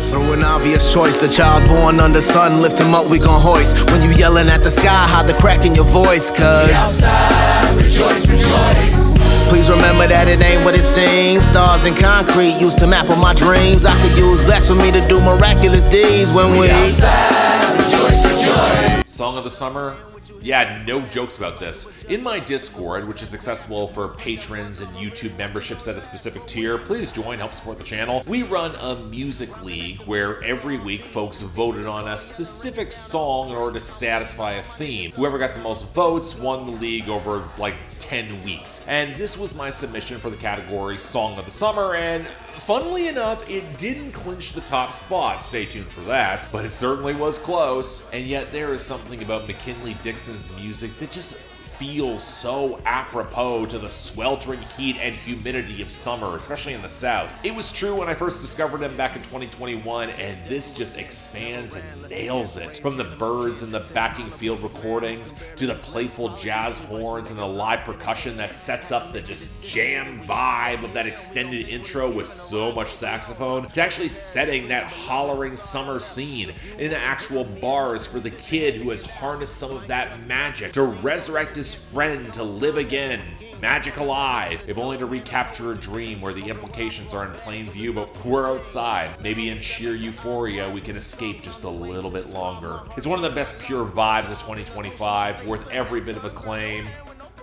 Through an obvious choice, the child born under sun, lift him up, we gon' hoist. When you yelling at the sky, hide the crack in your voice, cuz we outside, rejoice, rejoice. Please remember that it ain't what it seems. Stars and concrete used to map on my dreams. I could use blacks for me to do miraculous deeds when we outside, rejoice, rejoice. Song of the summer? Yeah, no jokes about this. In my Discord, which is accessible for patrons and YouTube memberships at a specific tier, please join, help support the channel. We run a music league where every week folks voted on a specific song in order to satisfy a theme. Whoever got the most votes won the league over like 10 weeks. And this was my submission for the category Song of the Summer, and funnily enough, it didn't clinch the top spot. Stay tuned for that. But it certainly was close. And yet there is something about McKinley Dixon's music that just feels so apropos to the sweltering heat and humidity of summer, especially in the South. It was true when I first discovered him back in 2021, and this just expands and nails it. From the birds and the backing field recordings, to the playful jazz horns and the live percussion that sets up the just jam vibe of that extended intro with so much saxophone, to actually setting that hollering summer scene in actual bars for the kid who has harnessed some of that magic to resurrect his friend to live again. Magic alive, if only to recapture a dream where the implications are in plain view, but we're outside. Maybe in sheer euphoria, we can escape just a little bit longer. It's one of the best pure vibes of 2025, worth every bit of acclaim.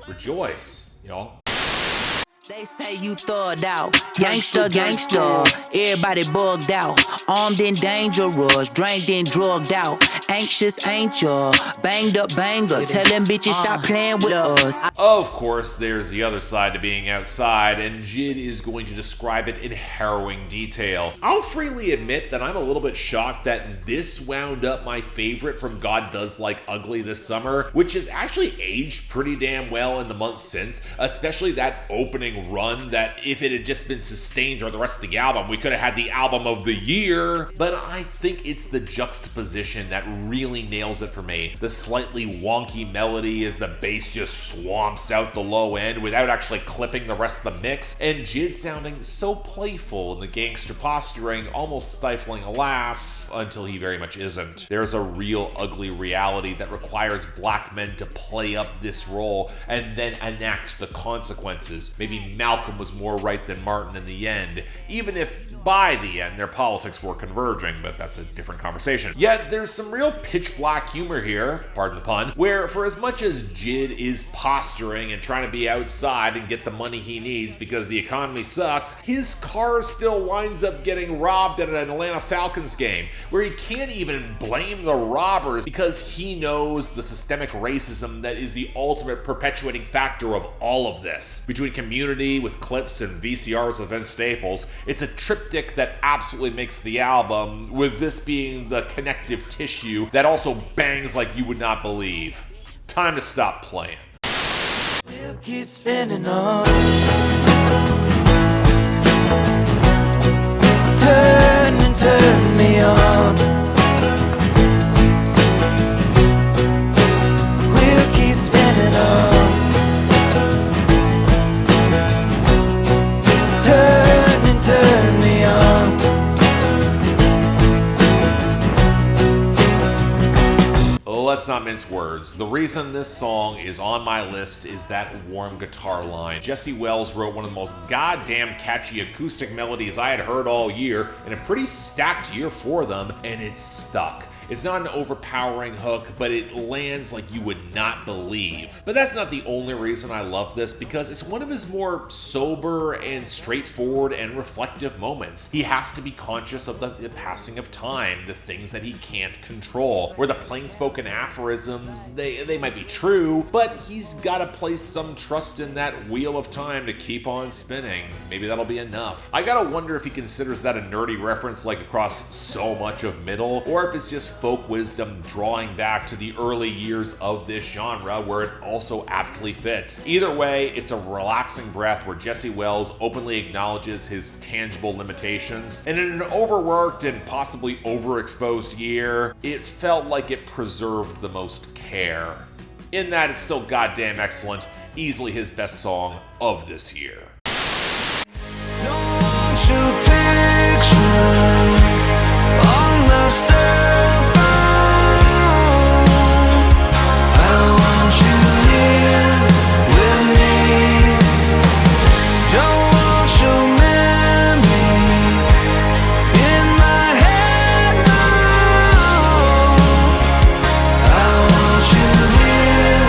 Rejoice, y'all. They say you thugged out, gangsta, gangsta. Everybody bugged out, armed and dangerous, drained and drugged out. Anxious, ain't ya? Banged up, banger. Tell them bitches stop playing with us. Of course, there's the other side to being outside, and Jid is going to describe it in harrowing detail. I'll freely admit that I'm a little bit shocked that this wound up my favorite from God Does Like Ugly this summer, which has actually aged pretty damn well in the months since, especially that opening run that if it had just been sustained throughout the rest of the album, we could have had the album of the year. But I think it's the juxtaposition that really nails it for me. The slightly wonky melody as the bass just swamps out the low end without actually clipping the rest of the mix, and Jid sounding so playful in the gangster posturing, almost stifling a laugh until he very much isn't. There's a real ugly reality that requires black men to play up this role and then enact the consequences. Maybe Malcolm was more right than Martin in the end, even if by the end their politics were converging, but that's a different conversation. Yet there's some real pitch black humor here, pardon the pun, where for as much as Jid is posturing and trying to be outside and get the money he needs because the economy sucks, his car still winds up getting robbed at an Atlanta Falcons game, where he can't even blame the robbers because he knows the systemic racism that is the ultimate perpetuating factor of all of this. Between Community with clips and VCRs of Vince Staples, it's a triptych that absolutely makes the album, with this being the connective tissue that also bangs like you would not believe. Time to stop playing. We'll keep spinning on. Turn and turn me on. We'll keep spinning on. Turn and turn me on. Let's not mince words. The reason this song is on my list is that warm guitar line. Jesse Wells wrote one of the most goddamn catchy acoustic melodies I had heard all year, in a pretty stacked year for them, and it's stuck. It's not an overpowering hook, but it lands like you would not believe. But that's not the only reason I love this, because it's one of his more sober and straightforward and reflective moments. He has to be conscious of the passing of time, the things that he can't control, where the plain-spoken aphorisms, they might be true, but he's gotta place some trust in that wheel of time to keep on spinning. Maybe that'll be enough. I gotta wonder if he considers that a nerdy reference like across so much of Middle, or if it's just folk wisdom drawing back to the early years of this genre where it also aptly fits. Either way, it's a relaxing breath where Jesse Wells openly acknowledges his tangible limitations, and in an overworked and possibly overexposed year, it felt like it preserved the most care. In that, it's still goddamn excellent, easily his best song of this year. Don't you picture on the cell phone, I want you here with me. Don't want your memory in my head, no. I want you here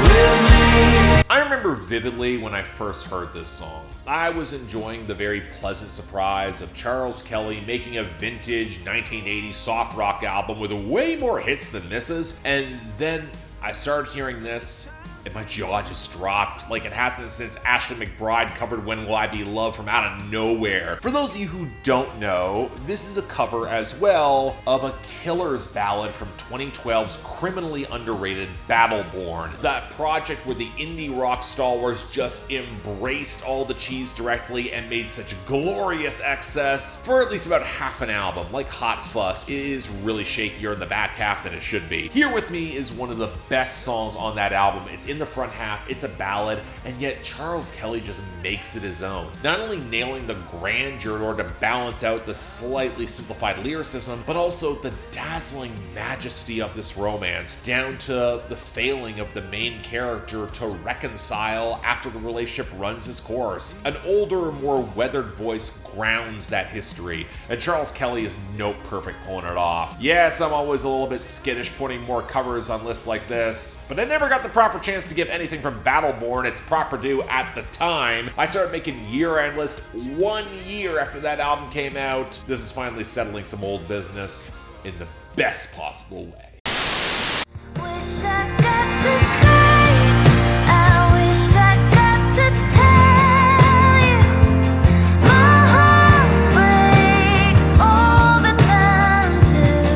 with me. I remember vividly when I first heard this song. I was enjoying the very pleasant surprise of Charles Kelly making a vintage 1980s soft rock album with way more hits than misses, and then I started hearing this and my jaw just dropped like it hasn't since Ashley McBryde covered When Will I Be Loved from out of nowhere. For those of you who don't know, this is a cover as well of a killer's ballad from 2012's criminally underrated Battleborn, that project where the indie rock stalwarts just embraced all the cheese directly and made such glorious excess for at least about half an album. Like Hot Fuss, it is really shakier in the back half than it should be. Here With Me is one of the best songs on that album. It's in the front half, it's a ballad, and yet Charles Kelly just makes it his own. Not only nailing the grandeur in order to balance out the slightly simplified lyricism, but also the dazzling majesty of this romance, down to the failing of the main character to reconcile after the relationship runs its course. An older, more weathered voice grounds that history, and Charles Kelly is no perfect pulling it off. Yes, I'm always a little bit skittish putting more covers on lists like this, but I never got the proper chance to give anything from Battleborn its proper due at the time. I started making year-end lists 1 year after that album came out. This is finally settling some old business in the best possible way. Wish I got to say, I wish I got to tell you, my heart breaks all the time too.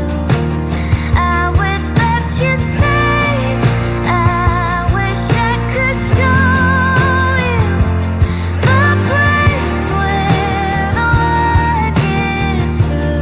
I wish that you stayed, I wish I could show you the place where the light gets through.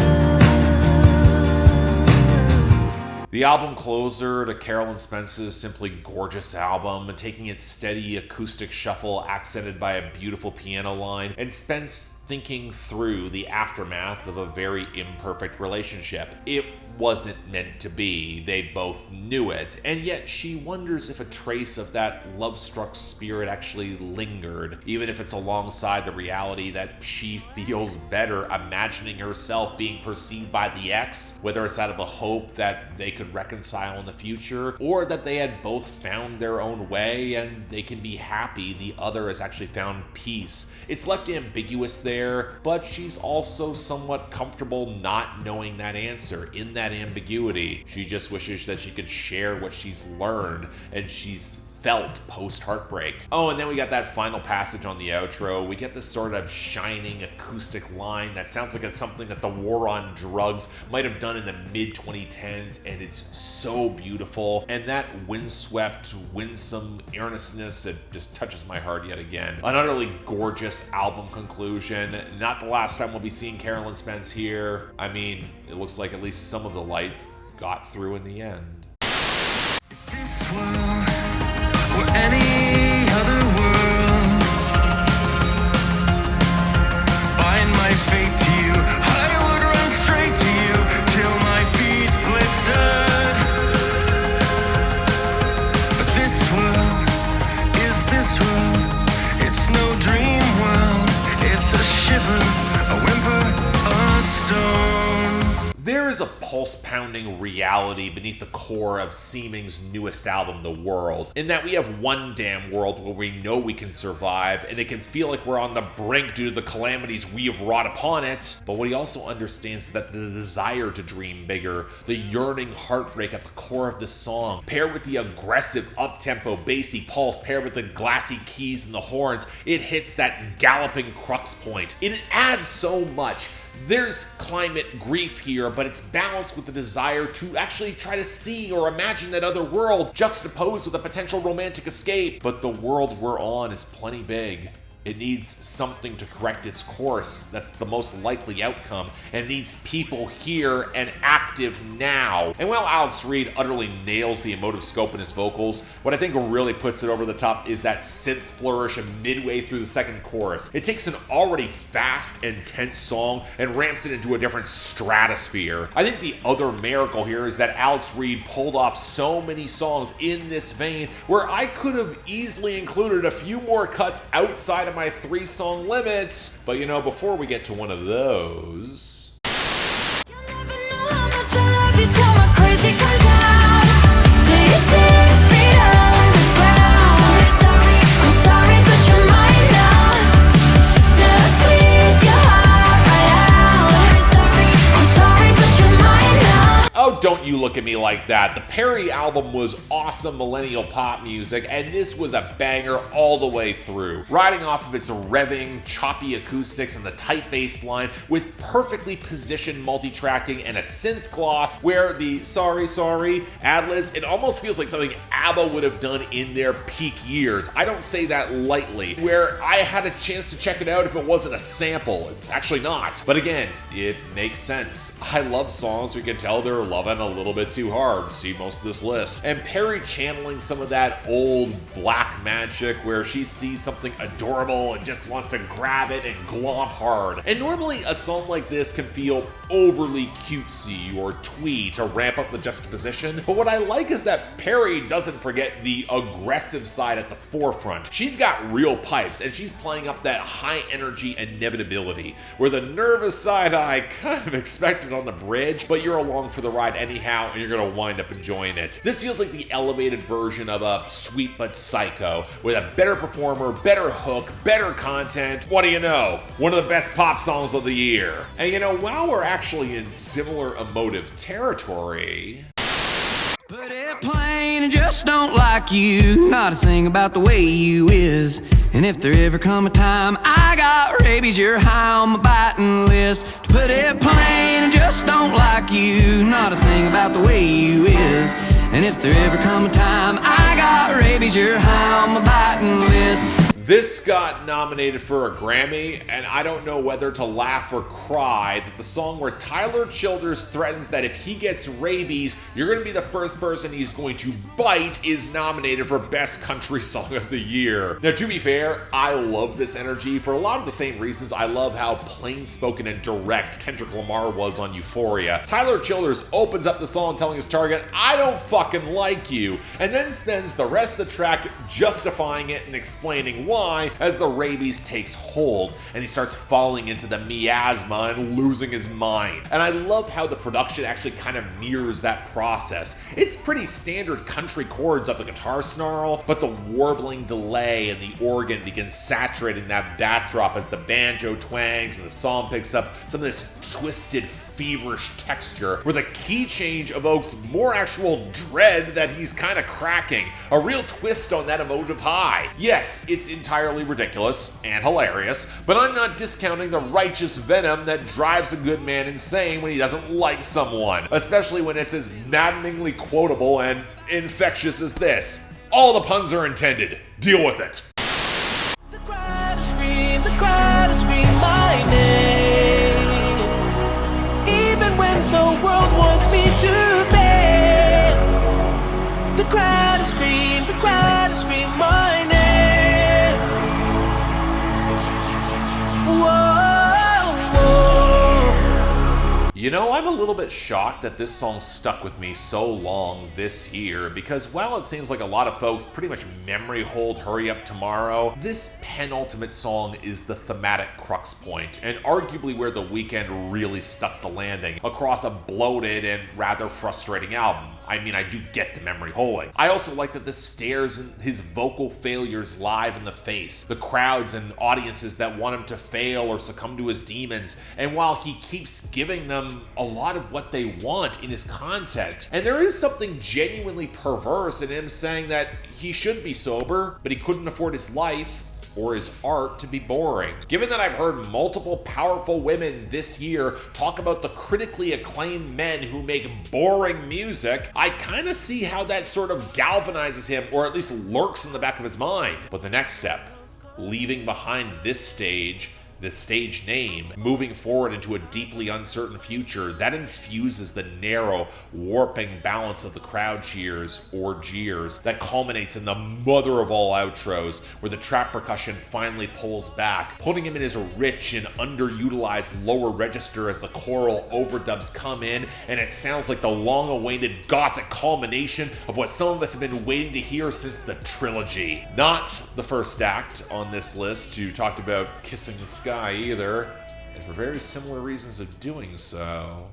The album closer to Carolyn Spence's simply gorgeous album, taking its steady acoustic shuffle accented by a beautiful piano line, and Spence thinking through the aftermath of a very imperfect relationship. It wasn't meant to be. They both knew it, and yet she wonders if a trace of that love-struck spirit actually lingered, even if it's alongside the reality that she feels better imagining herself being perceived by the ex, whether it's out of a hope that they could reconcile in the future, or that they had both found their own way and they can be happy the other has actually found peace. It's left ambiguous there, but she's also somewhat comfortable not knowing that answer. In that ambiguity, she just wishes that she could share what she's learned and she's felt post-heartbreak. Oh, and then we got that final passage on the outro. We get this sort of shining acoustic line that sounds like it's something that the War on Drugs might have done in the mid-2010s, and it's so beautiful. And that windswept, winsome earnestness, it just touches my heart yet again. An utterly gorgeous album conclusion. Not the last time we'll be seeing Carolyn Spence here. I mean, it looks like at least some of the light got through in the end. This world or any other world, bind my fate to you. I would run straight to you till my feet blistered. But this world is this world. It's no dream world. It's a shiver, a whimper, a stone. There is a pulse-pounding reality beneath the core of Seeming's newest album, The World, in that we have one damn world where we know we can survive, and it can feel like we're on the brink due to the calamities we have wrought upon it. But what he also understands is that the desire to dream bigger, the yearning heartbreak at the core of the song, paired with the aggressive up-tempo bassy pulse, paired with the glassy keys and the horns, it hits that galloping crux point. It adds so much. There's climate grief here, but it's balanced with the desire to actually try to see or imagine that other world, juxtaposed with a potential romantic escape. But the world we're on is plenty big. It needs something to correct its course. That's the most likely outcome, and needs people here and active now. And while Alex Reid utterly nails the emotive scope in his vocals, what I think really puts it over the top is that synth flourish midway through the second chorus. It takes an already fast and tense song and ramps it into a different stratosphere. I think the other miracle here is that Alex Reid pulled off so many songs in this vein where I could have easily included a few more cuts outside of my 3-song limit. But you know, before we get to one of those, You'll never know how much I love you till my crazy comes out. Till you 6 feet underground. Sorry, I'm sorry, but you're mine now. Till I squeeze your heart right out. Sorry, I'm sorry, but you're mine now. oh, don't you look at me like that. The Perry album was awesome millennial pop music, and this was a banger all the way through. Riding off of its revving, choppy acoustics and the tight bass line with perfectly positioned multi-tracking and a synth gloss where the sorry ad-libs, it almost feels like something ABBA would have done in their peak years. I don't say that lightly, where I had a chance to check it out if it wasn't a sample. It's actually not. But again, it makes sense. I love songs where you can tell they're loving a little bit bit too hard. See most of this list. And Perry channeling some of that old black magic where she sees something adorable and just wants to grab it and glomp hard. And normally a song like this can feel overly cutesy or twee to ramp up the juxtaposition, but what I like is that Perry doesn't forget the aggressive side at the forefront. She's got real pipes, and she's playing up that high energy inevitability, where the nervous side I kind of expected on the bridge, but you're along for the ride anyhow, and you're gonna wind up enjoying it. This feels like the elevated version of a Sweet But Psycho, with a better performer, better hook, better content. What do you know? One of the best pop songs of the year. And you know, while we're actually in similar emotive territory, But airplane and just don't like you. Not a thing about the way you is. And if there ever come a time I got rabies, you're high on my biting list. To put airplane and just don't like you. Not a thing about the way you is. And if there ever come a time I got rabies, you're high on my biting list. this got nominated for a Grammy, and I don't know whether to laugh or cry that the song where Tyler Childers threatens that if he gets rabies, you're going to be the first person he's going to bite is nominated for Best Country Song of the Year. Now, to be fair, I love this energy for a lot of the same reasons I love how plain-spoken and direct Kendrick Lamar was on Euphoria. Tyler Childers opens up the song telling his target, "I don't fucking like you," and then spends the rest of the track justifying it and explaining why as the rabies takes hold and he starts falling into the miasma and losing his mind. And I love how the production actually kind of mirrors that process. It's pretty standard country chords of the guitar snarl, but the warbling delay and the organ begins saturating that backdrop as the banjo twangs and the song picks up some of this twisted, feverish texture where the key change evokes more actual dread that he's kind of cracking. A real twist on that emotive high. Yes, it's entirely ridiculous and hilarious, but I'm not discounting the righteous venom that drives a good man insane when he doesn't like someone, especially when it's as maddeningly quotable and infectious as this. All the puns are intended. Deal with it. The crowd will scream my name, even when the world wants me to fail. The crowd will scream my name. You know, I'm a little bit shocked that this song stuck with me so long this year, because while it seems like a lot of folks pretty much memory hold Hurry Up Tomorrow, this penultimate song is the thematic crux point, and arguably where The Weeknd really stuck the landing across a bloated and rather frustrating album. I mean, I do get the memory holding. I also like that this stares his vocal failures live in the face, the crowds and audiences that want him to fail or succumb to his demons, and while he keeps giving them a lot of what they want in his content. And there is something genuinely perverse in him saying that he should be sober, but he couldn't afford his life or his art to be boring. Given that I've heard multiple powerful women this year talk about the critically acclaimed men who make boring music, I kind of see how that sort of galvanizes him, or at least lurks in the back of his mind. But the next step, leaving behind this stage, the stage name, moving forward into a deeply uncertain future, that infuses the narrow, warping balance of the crowd cheers or jeers that culminates in the mother of all outros, where the trap percussion finally pulls back, putting him in his rich and underutilized lower register as the choral overdubs come in, and it sounds like the long-awaited gothic culmination of what some of us have been waiting to hear since the trilogy. Not the first act on this list who talked about kissing the sky either, and for very similar reasons of doing so.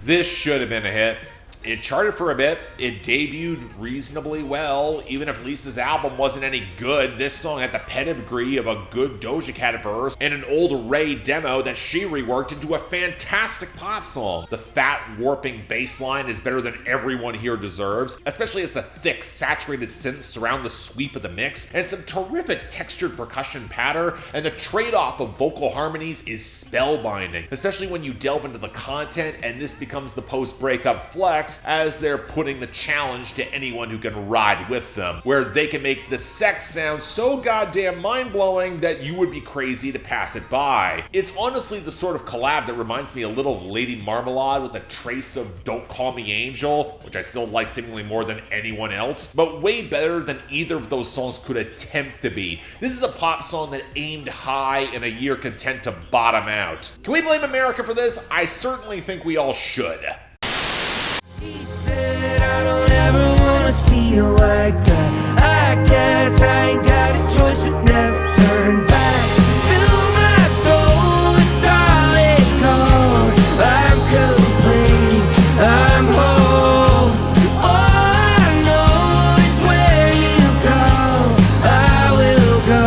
This should have been a hit. It charted for a bit, it debuted reasonably well. Even if Lisa's album wasn't any good, this song had the pedigree of a good Doja Cat verse and an old Ray demo that she reworked into a fantastic pop song. The fat, warping bass line is better than everyone here deserves, especially as the thick, saturated synths surround the sweep of the mix, and some terrific textured percussion patter, and the trade-off of vocal harmonies is spellbinding, especially when you delve into the content and this becomes the post-breakup flex as they're putting the challenge to anyone who can ride with them, where they can make the sex sound so goddamn mind-blowing that you would be crazy to pass it by. It's honestly the sort of collab that reminds me a little of Lady Marmalade with a trace of Don't Call Me Angel, which I still like seemingly more than anyone else, but way better than either of those songs could attempt to be. This is a pop song that aimed high in a year content to bottom out. Can we blame America for this? I certainly think we all should. She said, I don't ever wanna see you like that. I guess I ain't got a choice but never turn back. Fill my soul with solid gold. I'm complete, I'm whole. All I know is where you go, I will go,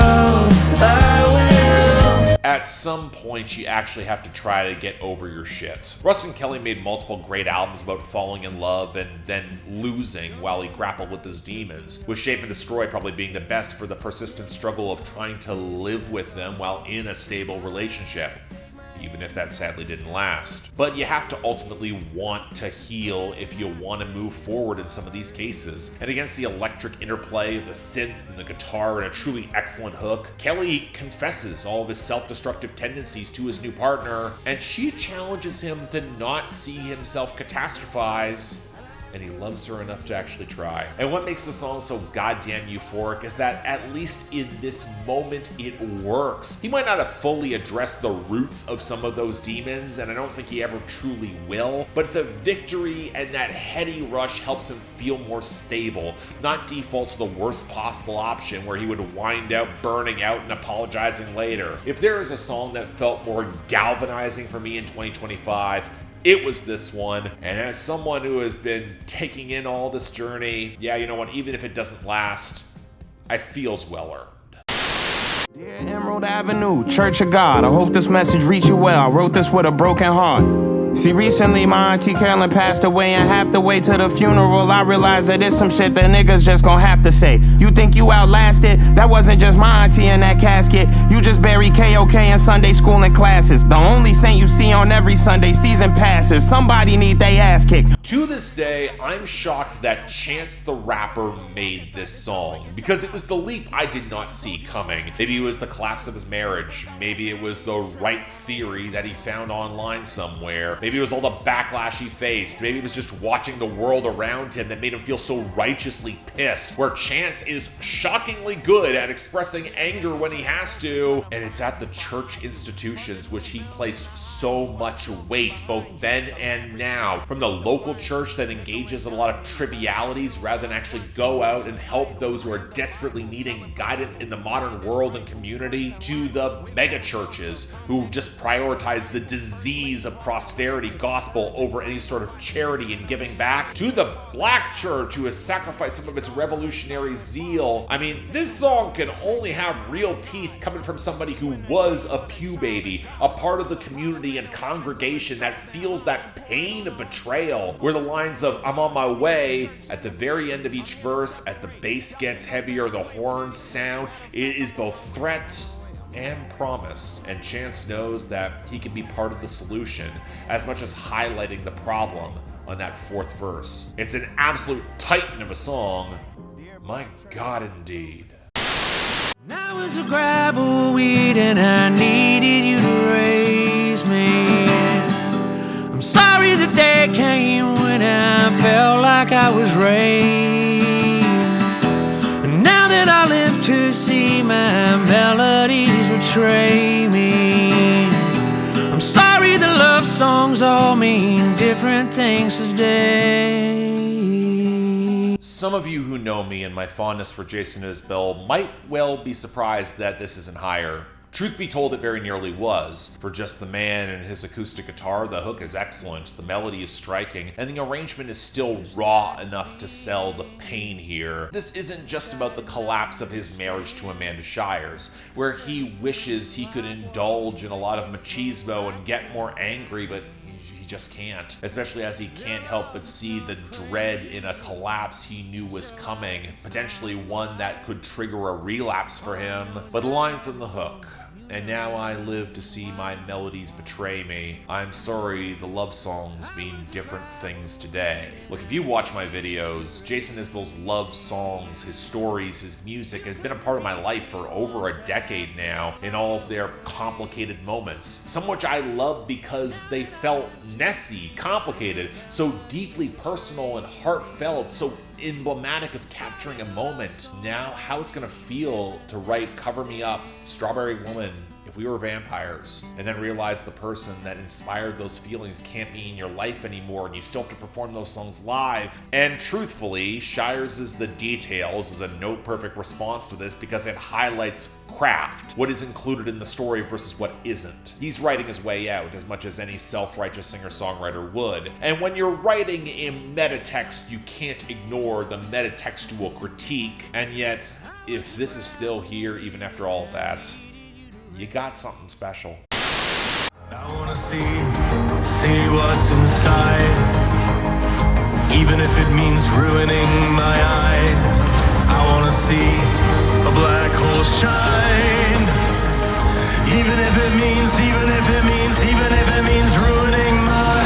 I will. At some point, you actually have to try to get over your shit. Rustin Kelly made multiple great albums about falling in love and then losing while he grappled with his demons, with Shape and Destroy probably being the best for the persistent struggle of trying to live with them while in a stable relationship, even if that sadly didn't last. But you have to ultimately want to heal if you want to move forward in some of these cases. And against the electric interplay of the synth and the guitar and a truly excellent hook, Kelly confesses all of his self-destructive tendencies to his new partner, and she challenges him to not see himself catastrophize, and he loves her enough to actually try. And what makes the song so goddamn euphoric is that at least in this moment it works. He might not have fully addressed the roots of some of those demons, and I don't think he ever truly will, but it's a victory, and that heady rush helps him feel more stable, not default to the worst possible option where he would wind up burning out and apologizing later. If there is a song that felt more galvanizing for me in 2025, it was this one, and as someone who has been taking in all this journey, yeah, you know what, even if it doesn't last, I feels well earned. Dear Emerald Avenue, Church of God, I hope this message reached you well. I wrote this with a broken heart. See, recently my auntie Carolyn passed away, and half the way to the funeral I realized that it's some shit that niggas just gon' have to say. You think you outlasted? That wasn't just my auntie in that casket. You just buried KOK in Sunday school and classes. The only saint you see on every Sunday season passes. Somebody need they ass kicked. To this day, I'm shocked that Chance the Rapper made this song, because it was the leap I did not see coming. Maybe it was the collapse of his marriage. Maybe it was the right theory that he found online somewhere. Maybe it was all the backlash he faced. Maybe it was just watching the world around him that made him feel so righteously pissed, where Chance is shockingly good at expressing anger when he has to, and it's at the church institutions which he placed so much weight both then and now, from the local church that engages in a lot of trivialities rather than actually go out and help those who are desperately needing guidance in the modern world and community, to the mega churches who just prioritize the disease of prosperity gospel over any sort of charity and giving back, to the black church who has sacrificed some of its revolutionary zeal. I mean, this song can only have real teeth coming from somebody who was a pew baby, a part of the community and congregation that feels that pain of betrayal, where the lines of "I'm on my way" at the very end of each verse, as the bass gets heavier, the horns sound, it is both threat and promise, and Chance knows that he can be part of the solution as much as highlighting the problem on that fourth verse. It's an absolute titan of a song. My God, indeed. I was a gravel weed and I needed you to raise me. I'm sorry the day came when I felt like I was raised. And now that I live to see my melodies betray me, I'm sorry the love songs all mean different things today. Some of you who know me and my fondness for Jason Isbell might well be surprised that this isn't higher. Truth be told, it very nearly was. For just the man and his acoustic guitar, the hook is excellent, the melody is striking, and the arrangement is still raw enough to sell the pain here. This isn't just about the collapse of his marriage to Amanda Shires, where he wishes he could indulge in a lot of machismo and get more angry, but he just can't, especially as he can't help but see the dread in a collapse he knew was coming, potentially one that could trigger a relapse for him. But the lines in the hook, "And now I live to see my melodies betray me. I'm sorry the love songs mean different things today." Look, if you watch my videos, Jason Isbell's love songs, his stories, his music has been a part of my life for over a decade now in all of their complicated moments. Some which I love because they felt messy, complicated, so deeply personal and heartfelt, so emblematic of capturing a moment. Now, how it's gonna feel to write "Cover Me Up," "Strawberry Woman," "If We Were Vampires," and then realize the person that inspired those feelings can't be in your life anymore and you still have to perform those songs live. And truthfully, Shires' The Details is a no-perfect response to this because it highlights craft, what is included in the story versus what isn't. He's writing his way out as much as any self-righteous singer-songwriter would. And when you're writing in metatext, you can't ignore the metatextual critique. And yet, if this is still here even after all of that, you got something special. I wanna see what's inside, even if it means ruining my eyes. I wanna see a black hole shine, even if it means ruining my eyes.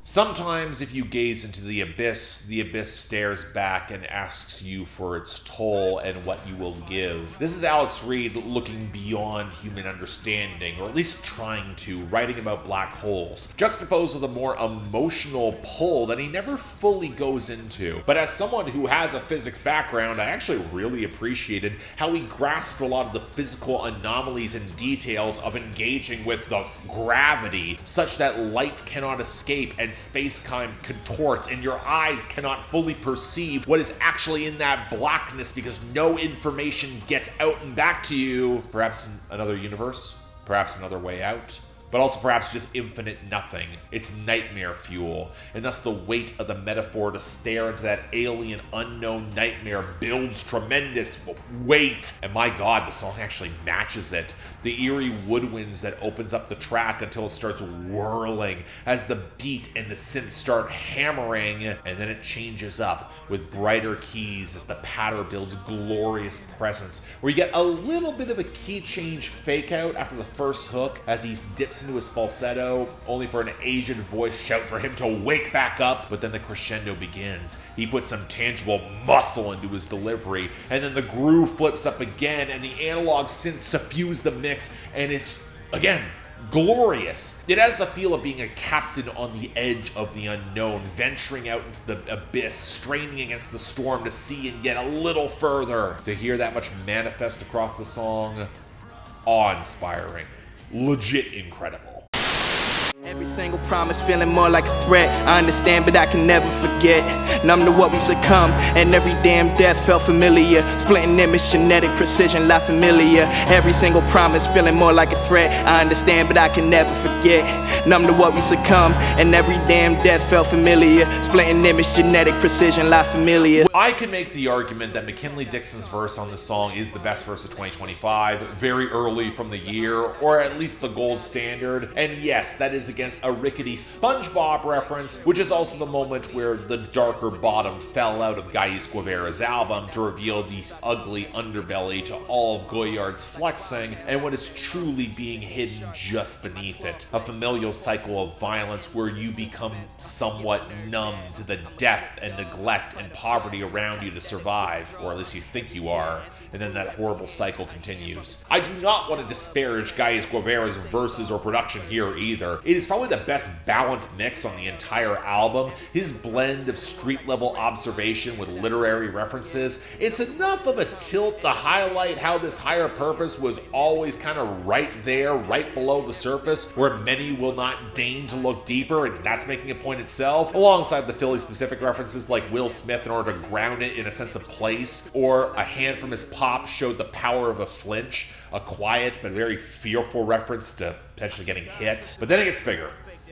Sometimes if you gaze into the abyss stares back and asks you for its toll and what you will give. This is Alex Reed looking beyond human understanding, or at least trying to, writing about black holes, juxtaposed with a more emotional pull that he never fully goes into. But as someone who has a physics background, I actually really appreciated how he grasped a lot of the physical anomalies and details of engaging with the gravity, such that light cannot escape and space-time contorts and your eyes cannot fully perceive what is actually in that blackness because no information gets out and back to you. Perhaps in another universe, perhaps another way out, but also perhaps just infinite nothing. It's nightmare fuel, and thus the weight of the metaphor to stare into that alien unknown nightmare builds tremendous weight. And my God, the song actually matches it. The eerie woodwinds that opens up the track until it starts whirling as the beat and the synth start hammering, and then it changes up with brighter keys as the patter builds glorious presence, where you get a little bit of a key change fake out after the first hook as he dips into his falsetto, only for an Asian voice shout for him to wake back up. But then the crescendo begins. He puts some tangible muscle into his delivery, and then the groove flips up again, and the analog synths suffuse the mix, and it's, again, glorious. It has the feel of being a captain on the edge of the unknown, venturing out into the abyss, straining against the storm to see and get a little further. To hear that much manifest across the song, awe-inspiring. Legit incredible. Every single promise feeling more like a threat. I understand, but I can never forget. Numb to what we succumb, and every damn death felt familiar. Splitting image, genetic precision, la familia. Every single promise feeling more like a threat. I understand, but I can never forget. Numb to what we succumb, and every damn death felt familiar. Splitting image, genetic precision, la familia. I can make the argument that McKinley Dixon's verse on this song is the best verse of 2025, very early from the year, or at least the gold standard. And yes, that is against a rickety SpongeBob reference, which is also the moment where the darker bottom fell out of Gaius Guevara's album to reveal the ugly underbelly to all of Goyard's flexing and what is truly being hidden just beneath it. A familial cycle of violence where you become somewhat numb to the death and neglect and poverty around you to survive, or at least you think you are, and then that horrible cycle continues. I do not want to disparage Gaius Guevara's verses or production here either. It is is probably the best balanced mix on the entire album. His blend of street-level observation with literary references, it's enough of a tilt to highlight how this higher purpose was always kind of right there, right below the surface, where many will not deign to look deeper, and that's making a point itself, alongside the Philly-specific references like Will Smith in order to ground it in a sense of place, or a hand from his pop showed the power of a flinch, a quiet but very fearful reference to potentially getting hit. But then it gets bigger.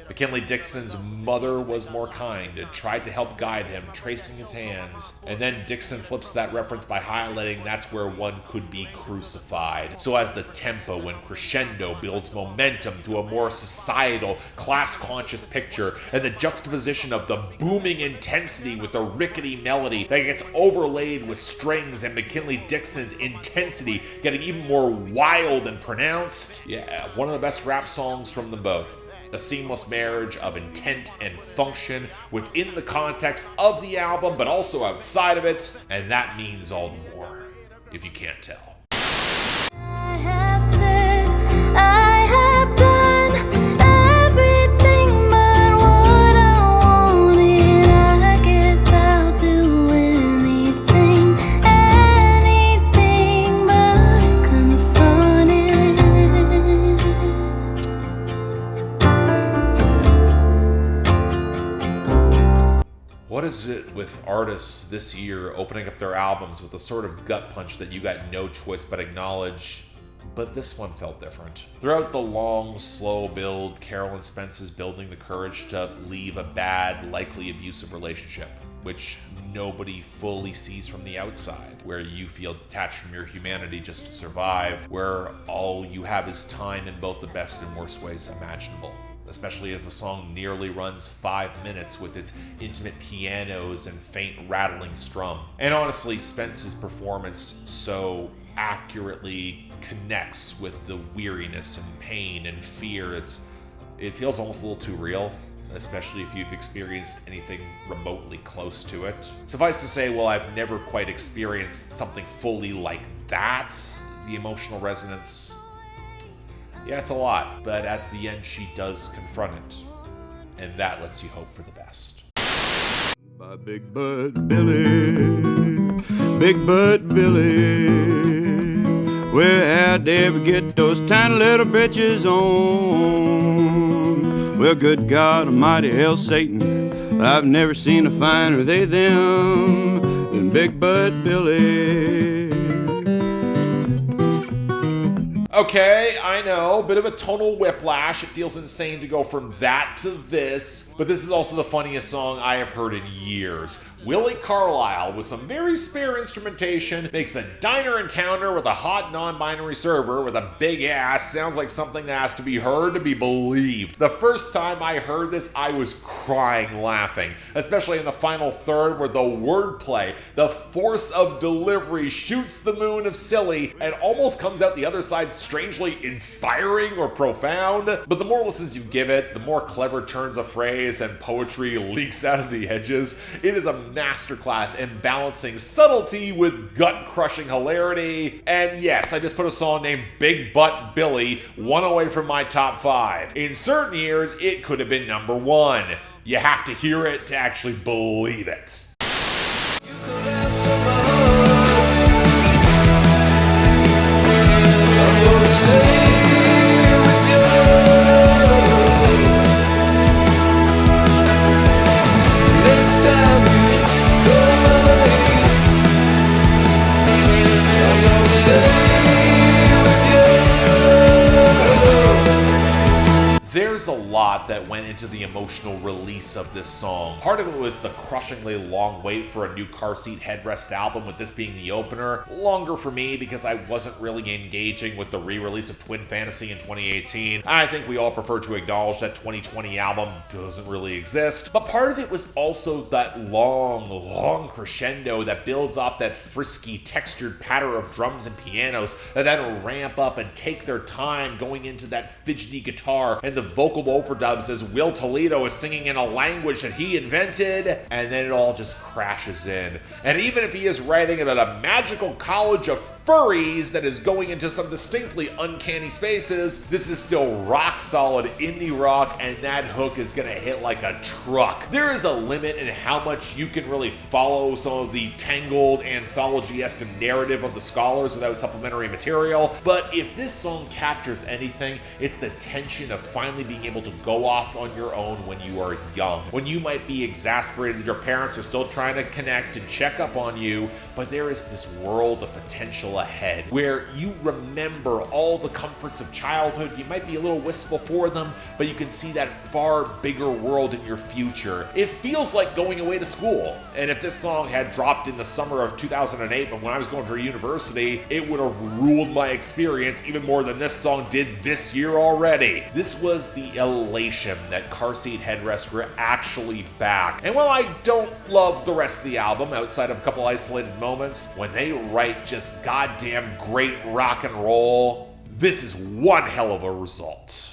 McKinley Dixon's mother was more kind and tried to help guide him, tracing his hands. And then Dixon flips that reference by highlighting that's where one could be crucified. So as the tempo and crescendo builds momentum to a more societal, class-conscious picture, and the juxtaposition of the booming intensity with the rickety melody that gets overlaid with strings and McKinley Dixon's intensity getting even more wild and pronounced. Yeah, one of the best rap songs from them both. A seamless marriage of intent and function within the context of the album, but also outside of it, and that means all the more, if you can't tell. I have said, I have done everything but what I wanted. I guess I'll do anything but confront it. What is it with artists this year opening up their albums with a sort of gut punch that you got no choice but acknowledge? But this one felt different. Throughout the long, slow build, Carolyn Spence is building the courage to leave a bad, likely abusive relationship, which nobody fully sees from the outside, where you feel detached from your humanity just to survive, where all you have is time in both the best and worst ways imaginable. Especially as the song nearly runs 5 minutes with its intimate pianos and faint rattling strum. And honestly, Spence's performance so accurately connects with the weariness and pain and fear. It feels almost a little too real, especially if you've experienced anything remotely close to it. Suffice to say, while I've never quite experienced something fully like that, the emotional resonance, yeah, it's a lot, but at the end she does confront it, and that lets you hope for the best. By Big Butt Billy, Big Butt Billy, where'd they ever get those tiny little britches on? Well, good God Almighty, hell Satan, I've never seen a finer they them than Big Butt Billy. Okay, I know, bit of a tonal whiplash. It feels insane to go from that to this, but this is also the funniest song I have heard in years. Willie Carlisle, with some very spare instrumentation, makes a diner encounter with a hot non-binary server with a big ass sounds like something that has to be heard to be believed. The first time I heard this, I was crying laughing, especially in the final third where the wordplay, the force of delivery shoots the moon of silly and almost comes out the other side strangely inspiring or profound. But the more listens you give it, the more clever turns of phrase and poetry leaks out of the edges. It is a masterclass in balancing subtlety with gut-crushing hilarity. And yes, I just put a song named Big Butt Billy one away from my top 5. In certain years, it could have been number 1. You have to hear it to actually believe it. There's a lot that went into the emotional release of this song. Part of it was the crushingly long wait for a new car seat headrest album, with this being the opener. Longer for me because I wasn't really engaging with the re-release of Twin Fantasy in 2018. I think we all prefer to acknowledge that 2020 album doesn't really exist. But part of it was also that long crescendo that builds off that frisky, textured patter of drums and pianos that then ramp up and take their time going into that fidgety guitar and the vocal overdub overdubs as Will Toledo is singing in a language that he invented, and then it all just crashes in. And even if he is writing about a magical college of furries that is going into some distinctly uncanny spaces, this is still rock solid indie rock, and that hook is gonna hit like a truck. There is a limit in how much you can really follow some of the tangled anthology-esque narrative of the Scholars without supplementary material, but if this song captures anything, it's the tension of finally being able to go off on your own when you are young, when you might be exasperated that your parents are still trying to connect and check up on you, but there is this world of potential ahead where you remember all the comforts of childhood. You might be a little wistful for them, but you can see that far bigger world in your future. It feels like going away to school, and if this song had dropped in the summer of 2008 when I was going for university, it would have ruled my experience even more than this song did this year already. This was the elation that car seat headrests were actually back. And while I don't love the rest of the album outside of a couple isolated moments, when they write just goddamn great rock and roll, this is one hell of a result.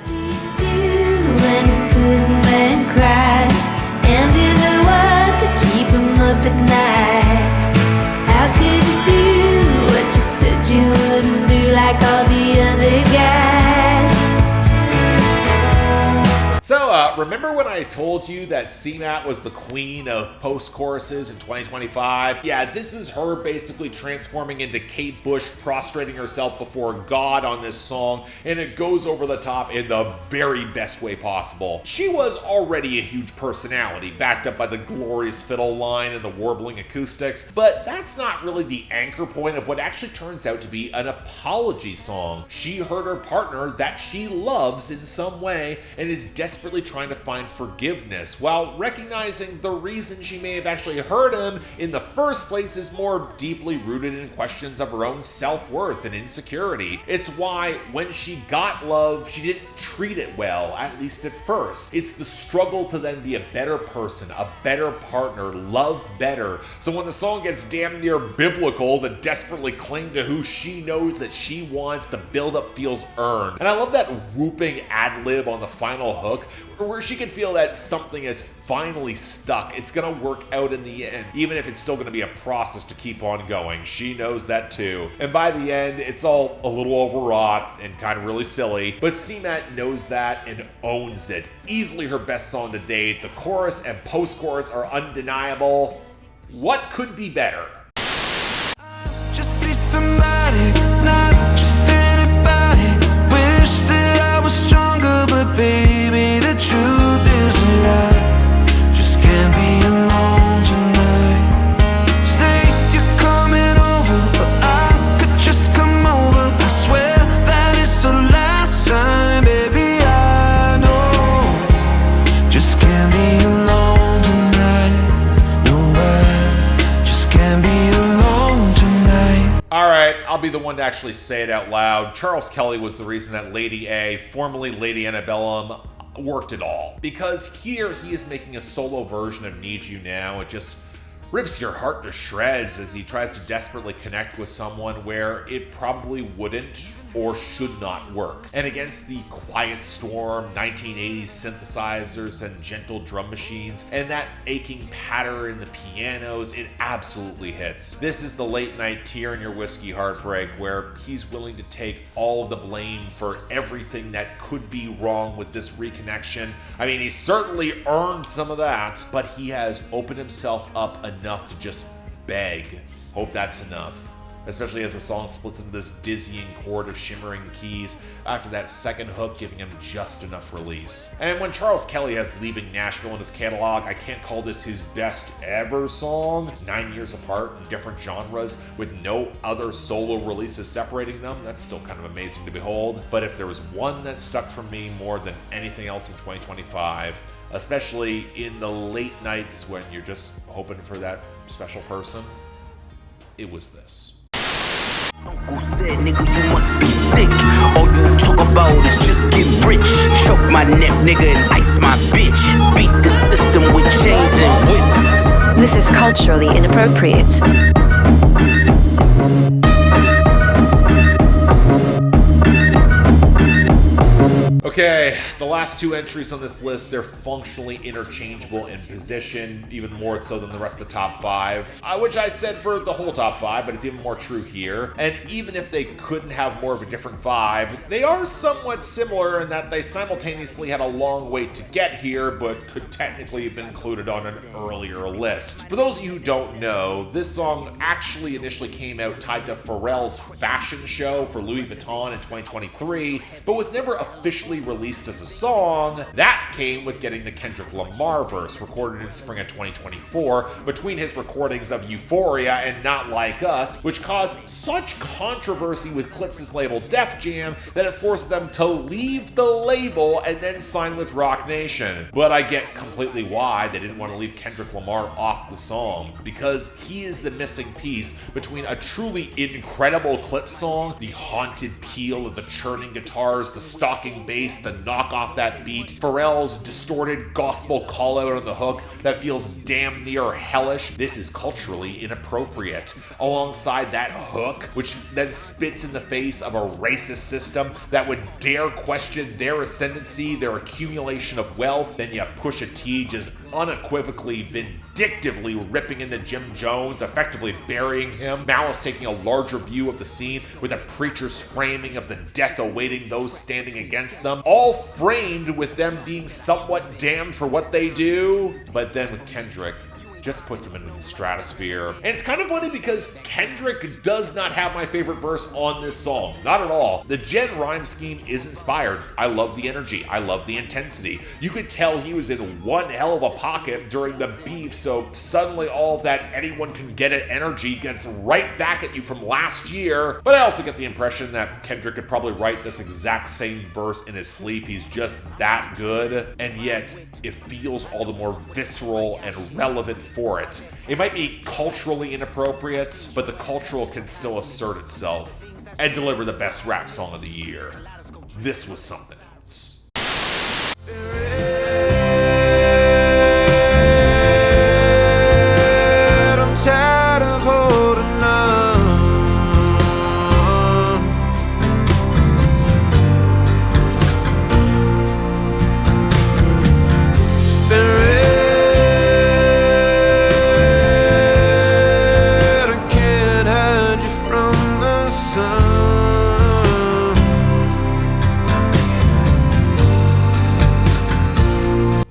When a good man cries and did the work to keep him up at night, how could you do what you said you wouldn't do like all the other guys? So, remember when I told you that CMAT was the queen of post-choruses in 2025? Yeah, this is her basically transforming into Kate Bush, prostrating herself before God on this song, and it goes over the top in the very best way possible. She was already a huge personality, backed up by the glorious fiddle line and the warbling acoustics, but that's not really the anchor point of what actually turns out to be an apology song. She heard her partner that she loves in some way and is desperately trying to find forgiveness, while recognizing the reason she may have actually hurt him in the first place is more deeply rooted in questions of her own self-worth and insecurity. It's why when she got love, she didn't treat it well, at least at first. It's the struggle to then be a better person, a better partner, love better. So when the song gets damn near biblical to desperately cling to who she knows that she wants, the buildup feels earned. And I love that whooping ad-lib on the final hook, where she can feel that something has finally stuck. It's gonna work out in the end, even if it's still gonna be a process to keep on going. She knows that too. And by the end, it's all a little overwrought and kind of really silly, but CMAT knows that and owns it. Easily her best song to date. The chorus and post-chorus are undeniable. What could be better? Just see somebody, not just anybody. Wish that I was stronger, but baby, the truth is that I just can't be alone tonight. Say you're coming over, but I could just come over. I swear that it's the last time, baby, I know. Just can't be alone tonight. No, I just can't be alone tonight. Alright, I'll be the one to actually say it out loud. Charles Kelly was the reason that Lady A, formerly Lady Antebellum, worked it all. Because here he is making a solo version of Need You Now. It just rips your heart to shreds as he tries to desperately connect with someone where it probably wouldn't or should not work. And against the quiet storm, 1980s synthesizers and gentle drum machines, and that aching patter in the pianos, it absolutely hits. This is the late night tear in your whiskey heartbreak where he's willing to take all of the blame for everything that could be wrong with this reconnection. I mean, he certainly earned some of that, but he has opened himself up enough to just beg. Hope that's enough. Especially as the song splits into this dizzying chord of shimmering keys after that second hook giving him just enough release. And when Charles Kelly has Leaving Nashville in his catalog, I can't call this his best ever song. 9 years apart in different genres with no other solo releases separating them, that's still kind of amazing to behold. But if there was one that stuck for me more than anything else in 2025, especially in the late nights when you're just hoping for that special person, it was this. Uncle said, nigga, you must be sick. All you talk about is just get rich. Choke my neck, nigga, and ice my bitch. Beat the system with chains and whips. This is culturally inappropriate. Okay, the last two entries on this list, they're functionally interchangeable in position, even more so than the rest of the top five, which I said for the whole top five, but it's even more true here. And even if they couldn't have more of a different vibe, they are somewhat similar in that they simultaneously had a long wait to get here, but could technically have been included on an earlier list. For those of you who don't know, this song actually initially came out tied to Pharrell's fashion show for Louis Vuitton in 2023, but was never officially released as a song. That came with getting the Kendrick Lamar verse recorded in spring of 2024 between his recordings of Euphoria and Not Like Us, which caused such controversy with Clips' label Def Jam that it forced them to leave the label and then sign with Roc Nation. But I get completely why they didn't want to leave Kendrick Lamar off the song, because he is the missing piece between a truly incredible Clips song, the haunted peal of the churning guitars, the stalking bass, the knock off that beat, Pharrell's distorted gospel call out on the hook that feels damn near hellish. This is culturally inappropriate. Alongside that hook, which then spits in the face of a racist system that would dare question their ascendancy, their accumulation of wealth, then you push a T just unequivocally, vindictively ripping into Jim Jones, effectively burying him. Malice taking a larger view of the scene with a preacher's framing of the death awaiting those standing against them, all framed with them being somewhat damned for what they do. But then with Kendrick, just puts him into the stratosphere. And it's kind of funny because Kendrick does not have my favorite verse on this song. Not at all. The Jen rhyme scheme is inspired. I love the energy. I love the intensity. You could tell he was in one hell of a pocket during the beef, so suddenly all of that anyone can get it energy gets right back at you from last year. But I also get the impression that Kendrick could probably write this exact same verse in his sleep. He's just that good. And yet it feels all the more visceral and relevant for it. It might be culturally inappropriate, but the cultural can still assert itself and deliver the best rap song of the year. This was something else. I'm tired of holding on.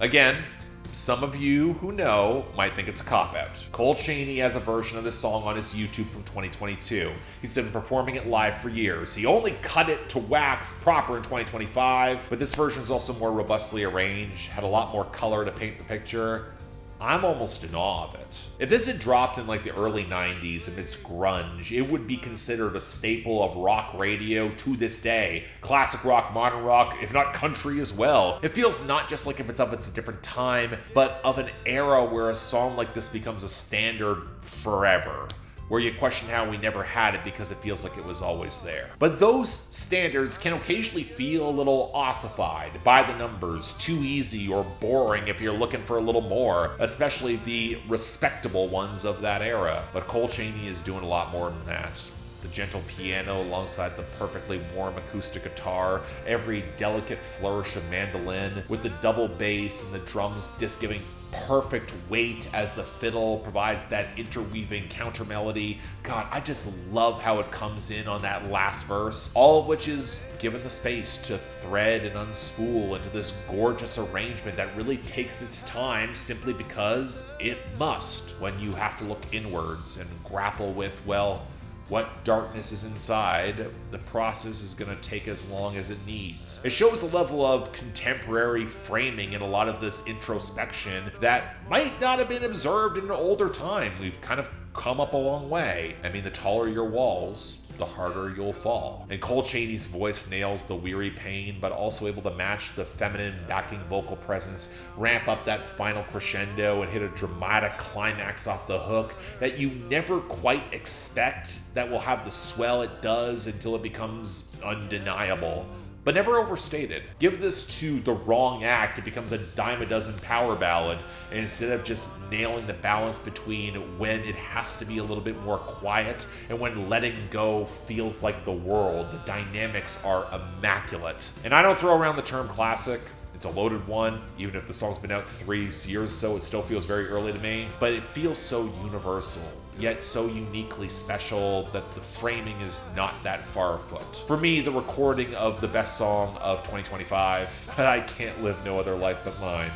Again, some of you who know might think it's a cop-out. Cole Chaney has a version of this song on his YouTube from 2022. He's been performing it live for years. He only cut it to wax proper in 2025, but this version is also more robustly arranged, had a lot more color to paint the picture. I'm almost in awe of it. If this had dropped in like the early 90s amidst grunge, it would be considered a staple of rock radio to this day. Classic rock, modern rock, if not country as well. It feels not just like if it's of its different time, but of an era where a song like this becomes a standard forever, where you question how we never had it because it feels like it was always there. But those standards can occasionally feel a little ossified, by the numbers, too easy or boring if you're looking for a little more, especially the respectable ones of that era. But Cole Chaney is doing a lot more than that. The gentle piano alongside the perfectly warm acoustic guitar, every delicate flourish of mandolin, with the double bass and the drums just giving perfect weight as the fiddle provides that interweaving counter melody. God, I just love how it comes in on that last verse, all of which is given the space to thread and unspool into this gorgeous arrangement that really takes its time simply because it must, when you have to look inwards and grapple with, well, what darkness is inside. The process is going to take as long as it needs. It shows a level of contemporary framing in a lot of this introspection that might not have been observed in an older time. We've kind of come up a long way. I mean, the taller your walls, the harder you'll fall. And Cole Chaney's voice nails the weary pain, but also able to match the feminine backing vocal presence, ramp up that final crescendo, and hit a dramatic climax off the hook that you never quite expect that will have the swell it does until it becomes undeniable. but never overstated. Give this to the wrong act, it becomes a dime a dozen power ballad, and instead of just nailing the balance between when it has to be a little bit more quiet and when letting go feels like the world, the dynamics are immaculate. And I don't throw around the term classic. It's a loaded one. Even if the song's been out 3 years so, it still feels very early to me. But it feels so universal, yet so uniquely special that the framing is not that far afoot. For me, the recording of the best song of 2025, I Can't Live No Other Life But Mine.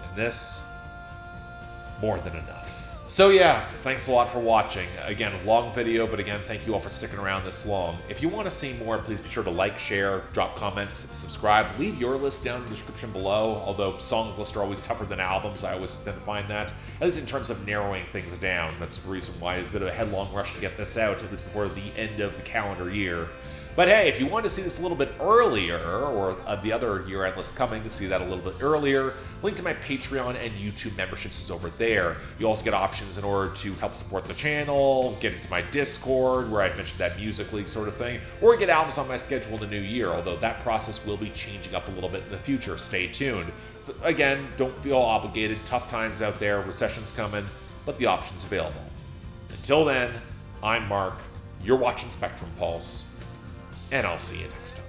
And this, more than enough. So yeah, thanks a lot for watching. Again, long video, but again, thank you all for sticking around this long. If you want to see more, please be sure to like, share, drop comments, subscribe, leave your list down in the description below, although songs lists are always tougher than albums, I always tend to find that, at least in terms of narrowing things down. That's the reason why it's a bit of a headlong rush to get this out, at least before the end of the calendar year. But hey, if you want to see this a little bit earlier, or the other year-end list coming to see that a little bit earlier, link to my Patreon and YouTube memberships is over there. You also get options in order to help support the channel, get into my Discord, where I mentioned that music league sort of thing, or get albums on my schedule in the new year, although that process will be changing up a little bit in the future. Stay tuned. Again, don't feel obligated. Tough times out there, recession's coming, but the option's available. Until then, I'm Mark, you're watching Spectrum Pulse, and I'll see you next time.